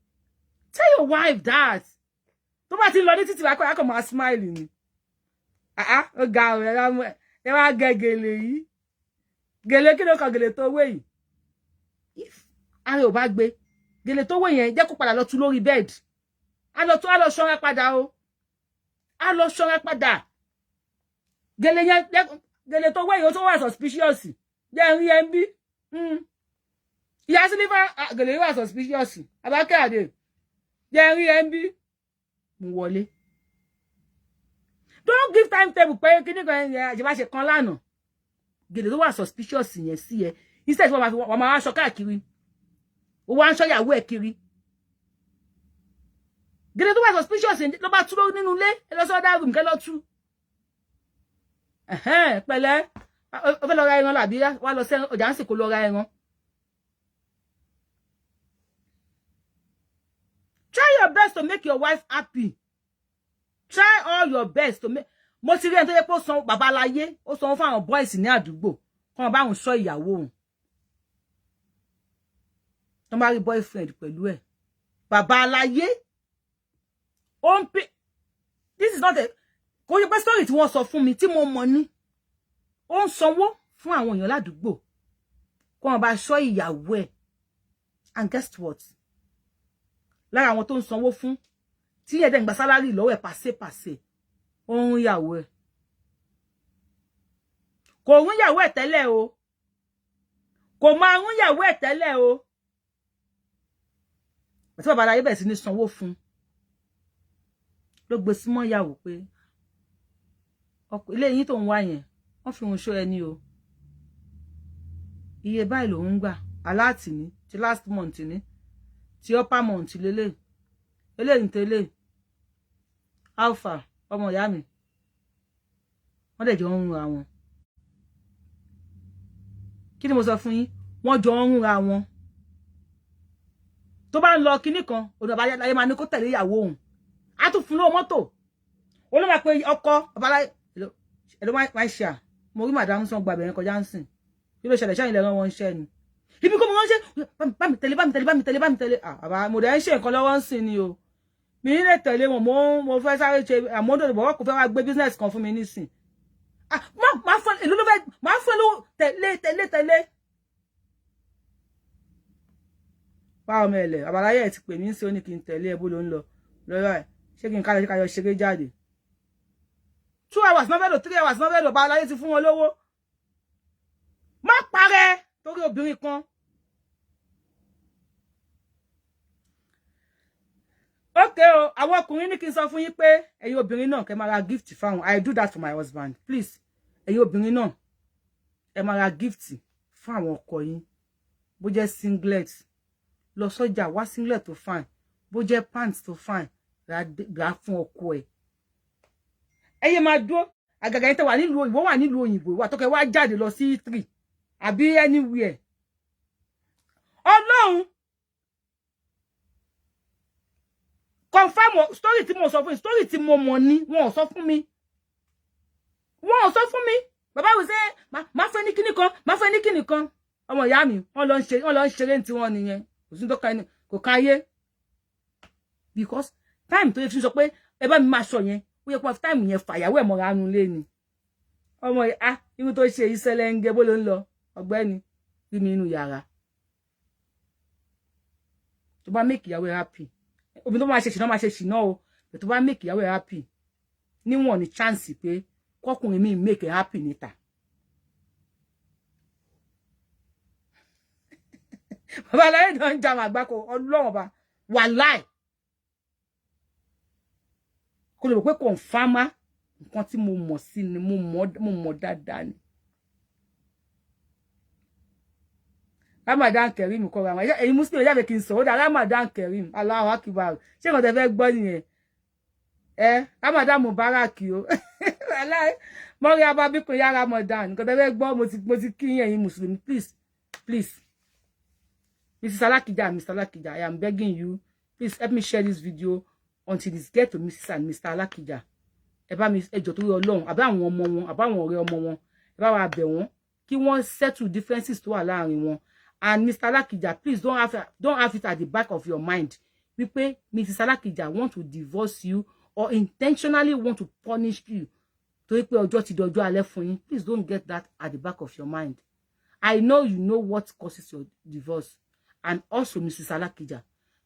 Tell your wife that. Tó bá ti lọ ní títí wá kọ́ máa smile ni. Ọ̀gá ẹ wá gẹ gèlè yìí. Gèlè kí ló kọ gèlè tó wé yìí? If are ò bá gbé gèlè tó wé yẹn jẹ́ kó padà lọ tú lórí bed. A lọ ṣọ́ra padà o. A lọ ṣọ́ra padà. Gèlè yẹn gèlè tó wé yẹn ó tó wà suspicious. Jẹ́ rí ẹ bí. Ìyá Sílífà gèlè yẹn wà suspicious. Abákẹ́ àdé. Jẹ́ rí ẹ bí. Mo wọlé. Don't give timetable pé kíní kan yẹn àjẹbá ṣe kan lánàá. Gèlè tó wà suspicious yẹn sí ẹ. Instead wọ́n máa ṣọ́ káàkiri. Ó wá ń ṣọ́ ìyàwó ẹ̀ kiri. Gèlè tó wà suspicious ló bá tú nínú ilé ẹ lọ sọ́dá room kẹ́ lọ tú. Pẹ̀lẹ́ ó fẹ́ lọ ra ẹran làbí wá lọ sí ọjà ń sì kó lọ ra ẹran. Try your best to make your wife happy. Try all your best to make. Mo ti rí ẹni tó yẹ pé ó san bàbá láyé ó san fún àwọn boys ní àdúgbò kọ́n bá òun ṣọ́ ìyàwó òun. Tó bá rí boyfriend pẹ̀lú ẹ̀. Bàbá láyé ó ń pè. This is not a kò yẹ pé story tí wọ́n sọ fún mi tí mo mọ̀ ní. Ó ń sanwó fún àwọn èèyàn ládùúgbò kọ́n bá ṣọ́ ìyàwó ẹ̀. And guess what? Lára àwọn tó ń sanwó fún tí ẹ̀dẹ̀ ń gba salary lọ́wọ́ ẹ̀ pàṣẹ. Ohun ìyàwó ẹ̀. kò rún ìyàwó ẹ̀ tẹ́lẹ̀ o kò máa rún ìyàwó ẹ̀ tẹ́lẹ̀ o àti bàbá aláyé bẹ̀rẹ̀ sí ní sanwó fún ló gbé símọ́ ìyàwó pé ilé yín tó ń wá yẹn wọ́n fi hun ṣó ẹni o iye báyìí ló ń gbà aláàtì ní ti last month ní ti upper month lélẹ̀ eléyìí tẹ́lẹ̀ alpha ọmọ ìyá mi wọ́n dẹ̀ jọ ń ra wọn kí ni mo sọ fún yín wọ́n jọ ń ra wọn tó bá ń lọ kinní kan ọ̀dọ̀ bá láyé máa ní kó tẹ̀lé ìyàwó òun á tún fún lówó mọ́tò ó ló máa pe ọkọ babaláyé ẹ̀ló máa ṣe à mo rí màdámù sàn gba bẹ̀rẹ̀ kọjá ń sìn kí ló ṣẹlẹ̀ ṣáyìn lẹ́rán wọn ṣẹ́ ni ibi kó mo ránṣẹ́ bá mi tẹ̀lé àbá mo dẹ̀ ń ṣe nǹkan lọ́wọ́ ń sìn ni o mi ní lè tẹ̀lé wọn mo fẹ́ sáré ṣe àmọ́dọ̀ bọ̀wọ́ kò fẹ́ wá gbé business kan fún mi nísìn máa fún èlò ló fẹ́ máa fún ló tẹ̀lé báwo mẹ́lẹ̀ àbáláyé ẹ̀ ti pè mí sí ó ní kí n tẹ̀lé ẹ bó ló ń lọ lọ́yọ́ ẹ̀ ṣé kí n káyọ̀ ṣeré jáde 2 hours náà fẹ́ lò 3 hours náà fẹ́ lò àbáláyé ti fún wọn lówó má parẹ́ torí obìnrin kan okay o àwọn ọkùnrin ní kí n sọ fún yín pé ẹ̀yin obìnrin náà kẹ́ máa ra gift fáwọn I do that for my husband please ẹ̀yin obìnrin náà ẹ máa ra gift fún àwọn ọkọ yín bó jẹ́ singlet lọ sọ́jà wá singlet tó fine bó jẹ́ pants tó fine rà fún ọkọ ẹ̀ ẹ̀yin máa dúró àgàgà yín tẹ́ wà nílùú ìwọ wà nílùú òyìnbó wà tó kẹ́ wá jáde lọ sí 3 àbí anywhere Ọlọ́run confirm story tí mo sọ fún story tí mo mọ̀ ni wọ́n sọ fún mi bàbá wí ṣe má fẹ́ ní kíní kan má fẹ́ ní kíní kan ọmọ ìyá mi wọ́n lọ ń ṣeré tí wọ́n nìyẹn kò sí tó kan kò kan ayé because time tó yẹ fi sọ pé ẹ bá mi máa sọ yẹn ó yẹ kó time yẹn fàyàwó ẹ̀ mọ́ra nu lé ni ọmọ irú tó ṣe ìṣẹ̀lẹ̀ ń gẹ bó ló ń lọ ọ̀gbẹ́ni rí mi inú yàrá tó bá make ìyàwó ẹ̀ happy obìnrin tó máa ṣe ṣìnà o tó bá make ìyàwó ẹ̀ happy níwọ̀n ní chance pé kọkùnrin mi make ẹ̀ happy níta bàbá aláyé náà ń jà mà àgbákò Ọlọ́run ọba wà láì kó lè mọ̀ pé kọ̀ǹfàmà nǹkan tí mo mọ̀ sí ni mo mọ̀ dáadáa ni Ramadan Kareem kọ́ ra wọn ẹ̀yin muslim ẹ̀yà fẹ́ kí n sọ ó dá Ramadan Kareem Allahu Akbar ṣé nǹkan tẹ́ fẹ́ gbọ́ nìyẹn Ramadan Mubarak o mọ́rí abábíkun yá Ramadan nǹkan tẹ́ fẹ́ gbọ́ mo ti kí ẹ̀yin muslim please Mrs. Alakija, I am begging you, please help me share this video until it get to Mrs. and Mr. Alakija. Ẹ bá mi ẹjọ́ torí Ọlọ́run, àbá àwọn ọmọ wọn, àbá àwọn ọ̀rẹ́ ọmọ wọn, ẹ bá wa bẹ̀ wọ́n kí wọ́n settle differences tó wà láàrin wọn. And Mr. Alakija, please don't have it at the back of your mind. Wípé Mrs. Alakija want to divorce you or intentionally want to punish you. Torí pé ọjọ́ ti dọjọ́ alẹ́ fún yín. Please don't get that at the back of your mind. I know you know what causes your divorce. And also, Mrs. Alakija,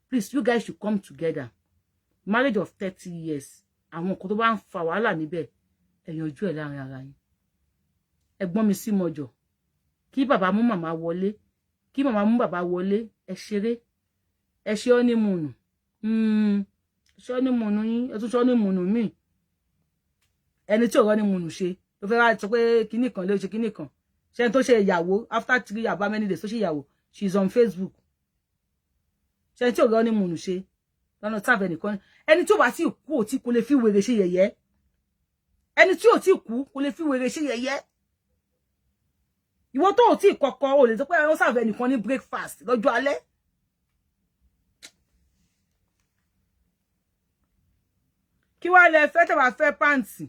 please, you guys should come together. Marriage of 30 years. Àwọn nǹkan tó bá ń fa wàhálà níbẹ̀, ẹ yanjú ẹ̀ láàrin ara yín. Ẹ̀gbọ́n mi sí mọ́jọ. Kí bàbá mú màmá wọlé. Kí màmá mú bàbá wọlé. Ẹ ṣeré. Ẹ ṣe honeymoon. Ṣe honeymoon yín. Ẹ tún ṣe honeymoon mi. Ẹni tí ò honeymoon ṣe. Ló fẹ́ wá sọ pé kíní kan ló ṣe kíní kan. Ṣé ẹni tó ṣe ìyàwó after 3 about many days tó ṣe ìyàwó. She's on Facebook. Ṣé tí ò rọ́ ní mùnú ṣe lọ́nà tàbí ẹnìkan ẹni tí ò bá tí kú ò tí kò lè fi wèrè ṣe yẹ̀yẹ́ ẹni tí ò tí kú kò lè fi wèrè ṣe yẹ̀yẹ́ ìwọ tó ò tí kọ́kọ́ ò lè sọ pé wọ́n serve ẹnìkan ní breakfast lọ́jọ́ alẹ́ kí wá lẹ fẹ́ tẹ́ bá fẹ́ pàǹtì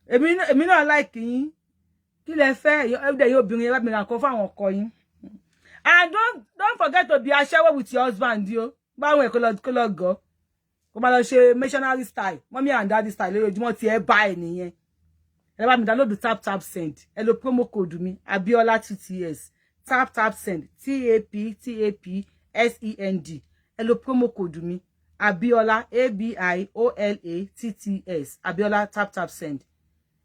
èmi náà like yín kí lẹ fẹ́ everyday yóò obìnrin bá mi ra nǹkan fún àwọn ọkọ yín and don't forget to be aṣẹ́wó with your husband yo báwọn ẹ̀ kó lọ gọ́ kó máa lọ ṣe missionary style mommy and daddy style lójoojúmọ́ tí ẹ bá ẹ nìyẹn ẹ bá mi download tap send ẹ lo promo code mi Abiola 2TS tap send TAP SEND ẹ lo promo code mi Abiola, ABIOLATTS. Abiola, tap send.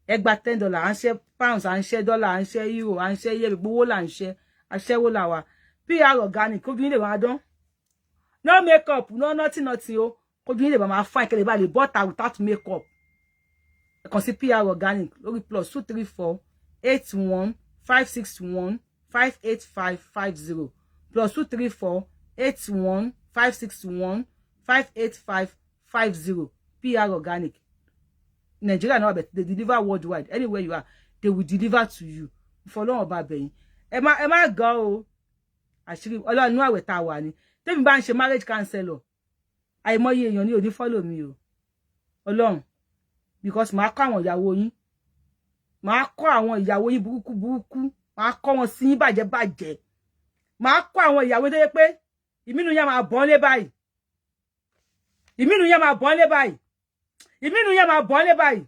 Ẹ gba $10, à ń ṣe pounds, à ń ṣe dollar, à ń ṣe euro, à ń ṣe yen, gbogbo là ń ṣe, aṣẹ́wó là wà. PR organic, kójú lè wá dán. No makeup, no nothing o. Kójú lè wá fine kele ba lè butter without makeup. Ẹ kàn sí PR organic lórí +234 81 561 58550 +234 81 561 58550 PR organic. Nigeria now, but they deliver worldwide. Anywhere you are, they will deliver to you. Follow about beyin. Ẹ má go. Àṣírí Ọlọ́run àwẹ̀ tá wà ni. Tèmi bá ń ṣe marriage counselor. Àìmọye èèyàn ni ò ní follow mi o. Ọlọ́run. Because màá kọ́ àwọn ìyàwó yín. Màá kọ́ àwọn ìyàwó yín burúkú. Màá kọ́ wọn sí yín bàjẹ́. Màá kọ́ àwọn ìyàwó tó yẹ pé ìmínú yẹn máa bọ́n lé báyìí. Ìmínú yẹn máa bọ́n lé báyìí. Ìmínú yẹn máa bọ́n lé báyìí.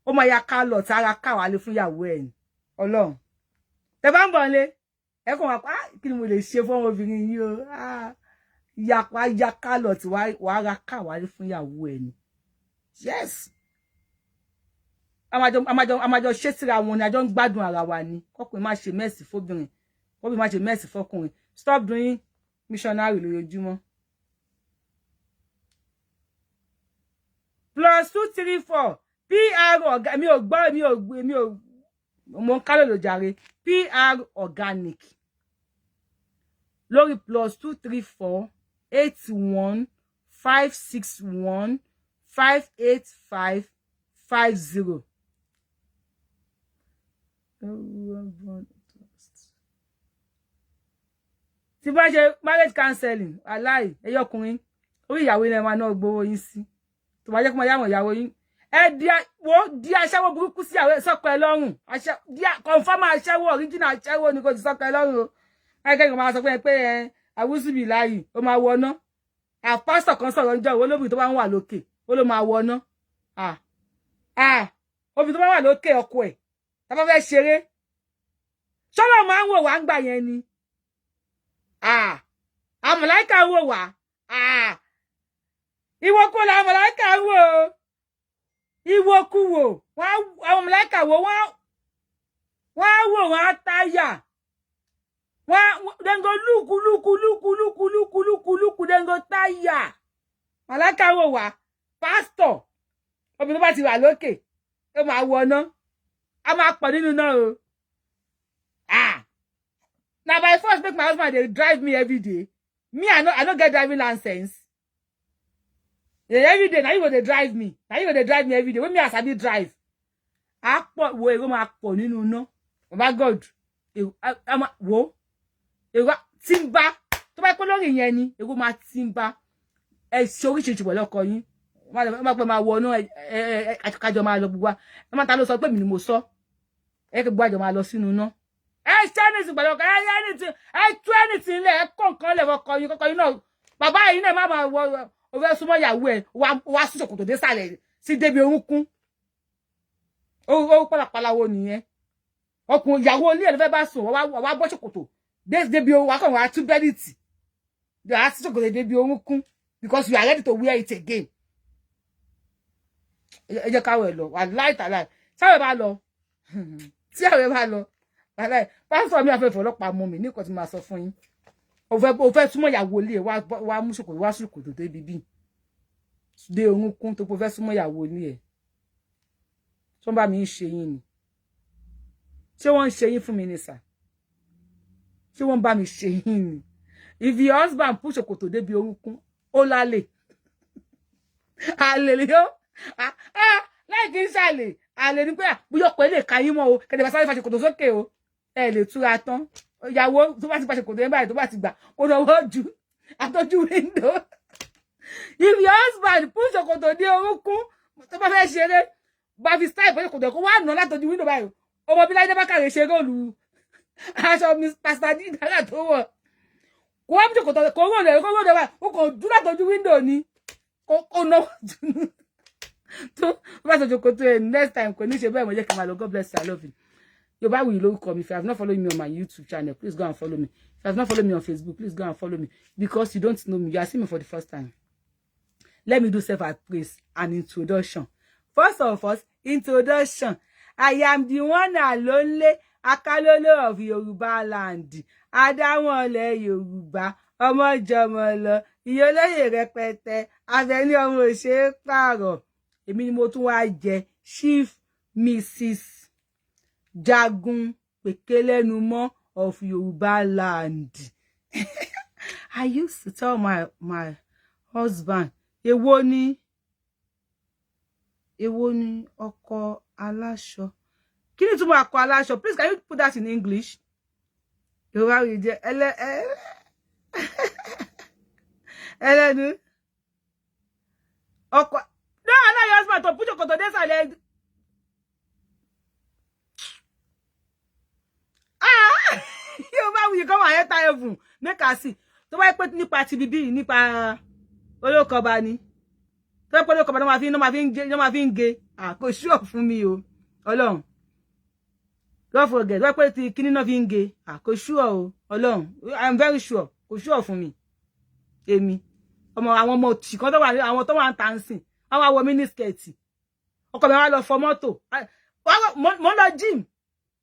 Ó máa ya ká lọ tara ká wà lé fún ìyàwó ẹ̀ ni. Ọlọ́run. Tẹ́ bá ń bọ́n lé. Ẹ kàn wá pa kí ni mo lè ṣe fún obìnrin yìí o. Ìyapa ya ká lọ tí wàá ra ká wà lé fún ìyàwó ẹ̀ ni. Yes. Àmàjọ ṣe síra wọn ni àjọ ń gbádùn ara wa ni. Kọ́kùnrin má ṣe mẹ́sì fóbìnrin. Kọ́bìnrin má ṣe mẹ́sì fọ́kùnrin. Stop doing missionary lójoojúmọ́. +234 PR organic. Mi ò mo ń kálò ló jàre. PR organic. Lórí +234 81 561 58550. Tí bá ṣe marriage counseling, alai, ẹyọkùnrin, orí ìyàwó ilẹ̀ wa náà gbowó yín sí. Tó bá jẹ́ kó máa yáwọn ìyàwó yín. Ẹ di aṣẹ́wó burúkú sí sọ́kọ ẹ lọ́rùn. Confirm aṣẹ́wó, original aṣẹ́wó ni kò ti sọ́kọ ẹ lọ́rùn o. Ẹgbẹ́ kan máa sọ pé àwùsùbì láyì, ó máa wọná. Pastor kan sọ̀rọ̀ ń jẹ́ òwò lóbìnrin tó bá ń wà lókè, ó ló máa wọná. Obìnrin tó bá wà lókè ọkọ ẹ̀, tá bá fẹ́ ṣeré. Ṣọ́lọ́ máa ń wò wá ń gbà yẹn ni. Àmàláíkà ń wò wá. Ìwòkú la àmàláíkà ń wò. Ìwòkú wò. Àwọn àmàláíkà wò wọ́n wò wọ́n táyà. Then go look, then go táyà. Àmàláíkà wò wá. Pastor. Obìnrin bá ti wà lókè. Ó máa wọná. A máa pọ̀ nínú náà o. Now by force make my husband they drive me every day. Me, I don't get driving license. Every day, now you go they drive me. Now you go they drive me every day. When me as I did drive. I put wo ego ma pọ̀ nínú no. Oh my God. Wo. Ego timba. Tó bá pé lórí yẹn ni, ego ma timba. Ẹ sori ṣe pẹ̀lú ọkọ yín. Ma pé ma wo no kájọ ma lọ gbogbo. Ẹ ma ta ló sọ pé mi ni mo sọ. Ẹ ke gbogbo àjọ ma lọ sínú no. Anything pẹ̀lú ọkọ. Anything. Anything le konkan le ọkọ yín náà. Bàbá yín náà má wo o fẹ́ súnmọ́ ìyàwó ẹ̀ wá sí ṣòkòtò dé sàlẹ̀ sí débi orúnkún. Ó pàlàpàlà wo nìyẹn. Ọkùnrin ìyàwó ilé ẹ̀ ló fẹ́ bá sùn wá bọ́ ṣòkòtò débi orúnkún wá kàn wá tú bẹ́lìtì. Wá sí ṣòkòtò débi orúnkún because you are ready to wear it again. Ẹ jẹ́ káwọ̀ ẹ̀ lọ wà láìtàláì. Sáwẹ̀ bá lọ. Tí àwẹ̀ bá lọ. Pásítọ̀ mi àfẹ́fẹ́ ọlọ́pàá mú mi ní nǹkan tí máa sọ fún yín. O fẹ́ súnmọ́ ìyàwó ilé wá mú ṣòkòtò wá ṣòkòtò tó bíbí dé orúnkún tó fẹ́ súnmọ́ ìyàwó ilé ẹ̀ tó ń bá mi ń ṣe yín ni ṣé wọ́n ń ṣe yín fún mi ní sà ṣé wọ́n bá mi ṣe yín ni if your husband push ṣòkòtò débi orúnkún ó lálẹ́ àlè yó láì kí n ṣàlè àlè ní pé bóyá ọ̀pọ̀ ilé ka yín mọ́ o kẹ́tẹ̀ bá sáré fa ṣòkòtò sókè o ẹ lè túra tán ìyàwó tó bá ti pàṣẹ kò tó yẹn báyìí tó bá ti gbà kó lọ́wọ́ ju àtọ́jú window if your husband push ṣòkòtò dé orúnkún tó bá fẹ́ ṣeré bá fi style pé ṣòkòtò kó wá nà látọ́jú window báyìí ọmọ bí láyé bákàrè ṣe róòlù aṣọ Pastor D dára tó wọ̀ kó wá ṣòkòtò kó rò lẹ̀ báyìí ó kàn dúró látọ́jú window ni kó náwó jù tó bá ṣe ṣòkòtò ẹ̀ next time kò ní ṣe bẹ́ẹ̀ mo jẹ́ kí n máa lọ God bless you I love you. YORUBAWUYI lórúkọ mi. If you have not followed me on my YouTube channel, please go and follow me. If you have not followed me on Facebook, please go and follow me. Because you don't know me, you are seeing me for the first time. Let me do self-praise and introduction. First of all, introduction. I am the one and only Akalolo of Yoruba land. Adamole Yoruba. Ọmọ jọmọ ìyólóyè rẹpẹtẹ. Abẹni ọmọ òṣè pààrọ̀. Èmi ni mo tún wá jẹ Chief Mrs. Jagun Pekelenumọ of Yoruba land. I used to tell my husband, èwo ni ọkọ aláṣọ. Kí ni túmọ̀ ọkọ aláṣọ? Please, can you put that in English? YORUBAWUYI jẹ́ ẹlẹ́nu. Ọkọ. No, allow your husband to put your koto desale. YORUBAWUYI come ahead time make us see. Tó bá pé nípa ti bíbí nípa olókọba ni. Tó pé olókọba no ma fi ń gé. Kò sure fún mi o. Ọlọ́run. Don't forget. Tó pé ti kíni no fi ń gé. Kò sure o. Ọlọ́run. I'm very sure. Kò sure fún mi. Èmi. Àwọn ọmọ tí kan tó wà àwọn tó wà ń dancing. Àwọn wọ mini skirt. Ọkọ mi wá lọ fọ mọ́tò. Mo lọ gym.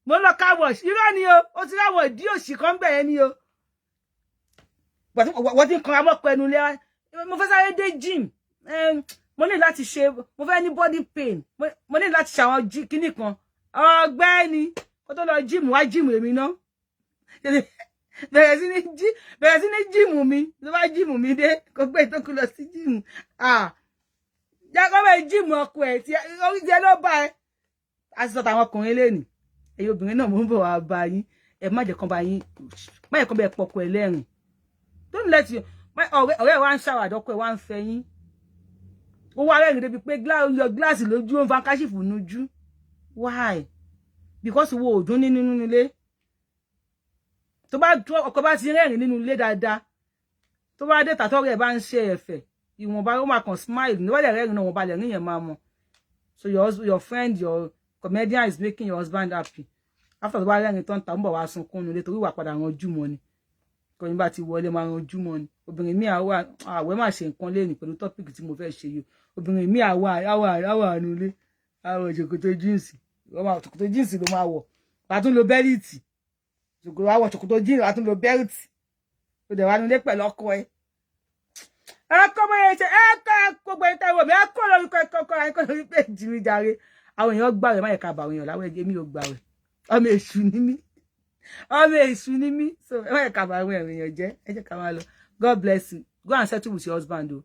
Mo lọ car wash. Irọ́ ni o. Ó ti ráwọ̀ ìdí òṣì kan bẹ̀ yẹn ni o. Wọ́n ti ń kan amọ́ pẹ̀lú lé. Mo fẹ́ sáré dé gym. Mo ní láti ṣe, mo fẹ́ ní body pain. Mo ní láti ṣe àwọn kíní kan. Ọ̀gbẹ́ni, kó tó lọ gym wá gym èmi náà. Bẹ̀rẹ̀ sí ní gym mi. Ló bá gym mi dé, kó gbé tó kú lọ sí gym. Jẹ́ kó bẹ gym ọkọ ẹ̀ tí orí jẹ́ ló bá ẹ. A sọ tàwọn ọkùnrin lẹ́nìí. Ẹ̀yin obìnrin náà mo ń bọ̀ wá bá yín. Ẹ má jẹ́ kan bá yín. Má jẹ́ kan bẹ pọkọ ẹ lẹ́rìn. Don't let you. Ọ̀rẹ́ wa ń ṣàwàdọ́kọ ẹ wá ń fẹ́ yín. Ó wá rẹ́rìn débi pé yọ gíláàsì lójú ó ń fa káṣífù nújú. Why? Because wo ò dún nínú ilé. Tó bá ọkọ bá ti rẹ́rìn nínú ilé dáadáa. Tó bá dé tàtọ́rẹ́ ẹ bá ń ṣe ẹ̀fẹ̀. Ìwọ̀nba ó máa kàn smile. Ní wọ́n lè rẹ́rìn náà wọ́n bá lè rìn yẹn máa mọ̀. So your friend, your comedian is making your husband happy. After tó bá rẹ́rìn tán ta ń bọ̀ wá sunkún nílé torí wà padà ranjú mọ́ ni. Kò ní bá ti wọlé máa ranjú mọ́ ni. Obìnrin mi àwẹ̀ máa ṣe nǹkan lẹ́nìí pẹ̀lú topic tí mo fẹ́ ṣe yìí. Obìnrin mi àwà nílé. Àwọ̀ ṣòkòtò jíǹsì. Ṣòkòtò jíǹsì ló máa wọ̀. Wà tún lo bẹ́líìtì. Ṣòkòtò jíǹsì wà tún lo bẹ́líìtì. Ó dẹ̀ wá nílé pẹ̀lú ọkọ ẹ. Ọkọ mọ yẹn ṣe gbogbo ẹ̀ta ìwọ̀ mi kọ́ lórí kọ́kọ́ lórí pé jìmí jàre. Àwọn èèyàn gbàwẹ̀ má yẹ ká bà àwọn èèyàn láwẹ̀ èmi ò gbàwẹ̀. Ọmọ èṣù ni mí. So má yẹ ká bà àwọn èèyàn jẹ́. Ẹ jẹ́ ká máa lọ. God bless you. Go and settle with your husband o.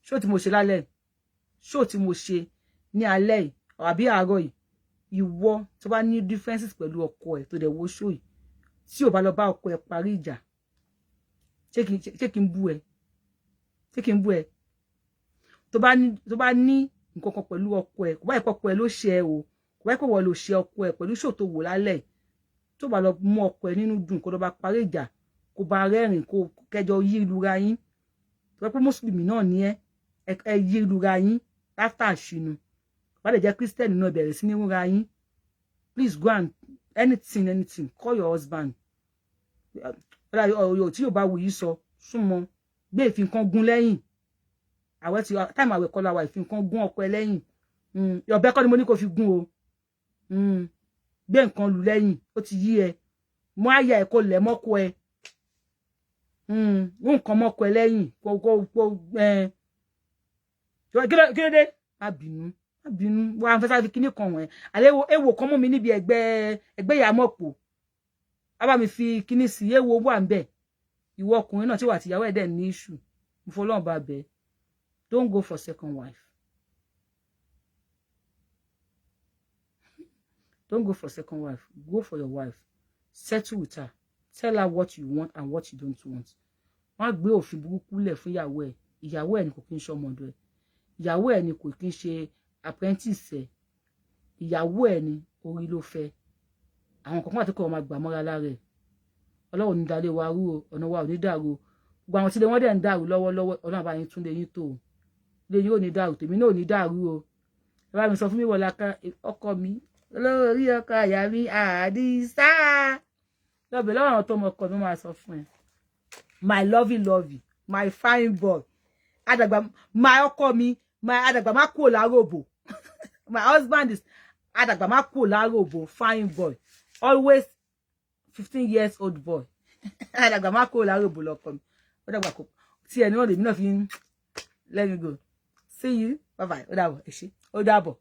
Ṣó tí mo ṣe lálẹ́. Ṣó tí mo ṣe ní alẹ́ yìí àbí àárọ̀ yìí. Ìwọ tó bá ní differences pẹ̀lú ọkọ ẹ̀ tó dẹ̀ wo show yìí. Tí ò bá lọ bá ọkọ ẹ̀ parí ìjà. Ṣé kí n bú ẹ? Ṣé kí n bú ẹ? Tó bá ní nǹkan kan pẹ̀lú ọkọ ẹ̀, kò bá ìpọ̀ ọkọ ẹ̀ ló ṣe ẹ o. Kò bá ìpọ̀ wọ́n ló ṣe ọkọ ẹ̀ pẹ̀lú show tó wò lálẹ́. Tó bá lọ mú ọkọ ẹ̀ nínú dùn kó lọ bá parí ìjà. Kó bá rẹ́rìn kó kẹjọ yí lura yín. Tó bá pé Mùsùlùmí náà ni ẹ yí lura yín after àṣìnú. Bá lè jẹ́ Christian náà bẹ̀rẹ̀ sí ní rúra yín. Please go and anything call your husband. Ọ̀rọ̀ tí YORUBAWUYI sọ súnmọ́ gbé ìfinkan gún lẹ́yìn. Àwẹ̀ tí time àwẹ̀ kọ́ la wà ìfinkan gún ọkọ ẹ lẹ́yìn. Ọ̀bẹ kọ́ ni mo ní kó fi gún o. Gbé nǹkan lù lẹ́yìn ó ti yí ẹ. Mú àyà ẹ kó lẹ̀ mọ́kọ ẹ. Mú nǹkan mọ́kọ ẹ lẹ́yìn kí ló dé? Má bínú wá ń fẹ́ sáré kíní kan wọ̀n ẹ́. Àlẹ́ èwo kan mú mi níbi ẹgbẹ́ ìyá mọ́pò. A bá mi fi kíní sí èwo wà ń bẹ̀. Ìwọ ọkùnrin náà tí wà tìyàwó ẹ̀ dẹ̀ ní issue. Mo fọlọ́run bá bẹ̀. Don't go for second wife. Don't go for second wife. Go for your wife. Settle with her. Tell her what you want and what you don't want. Má gbé òfin burúkú lẹ̀ fún ìyàwó ẹ̀. Ìyàwó ẹ̀ ni kò kí ń ṣe ọmọdọ̀ ẹ̀. Ìyàwó ẹ̀ ni kò kí ń ṣe apprentice ẹ̀. Ìyàwó ẹ̀ ni orí ló fẹ́. Àwọn kan àti kò máa gbà mọ́ra lára ẹ̀. Ọlọ́run ní dalé wa rú o, ọ̀nà wa ò ní dàrú o. Gbogbo àwọn tí lè wọ́n dẹ̀ ń dàrú lọ́wọ́lọ́wọ́, Ọlọ́run bá yín tún lè yín tó o. Lè yín ò ní dàrú, tèmi náà ò ní dàrú o. Ẹ bá mi sọ fún mi Wọláká ọkọ mi olórí ọkọ àyà mi Àdìsá lọ́bẹ̀ lọ́wọ́ àwọn tó mọ ọkọ mi máa sọ fún ẹ my lovey my fine boy adàgbà my ọkọ mi my adàgbà má kúrò láróbò my husband is adàgbà má kúrò láróbò fine boy always 15 years old boy adàgbà má kúrò láróbò lọ́kọ mi ó dàgbà kó tí ẹni wọn lèmi náà fi let me go see you bye bye ó dàbọ̀ ẹ ṣé ó dàbọ̀.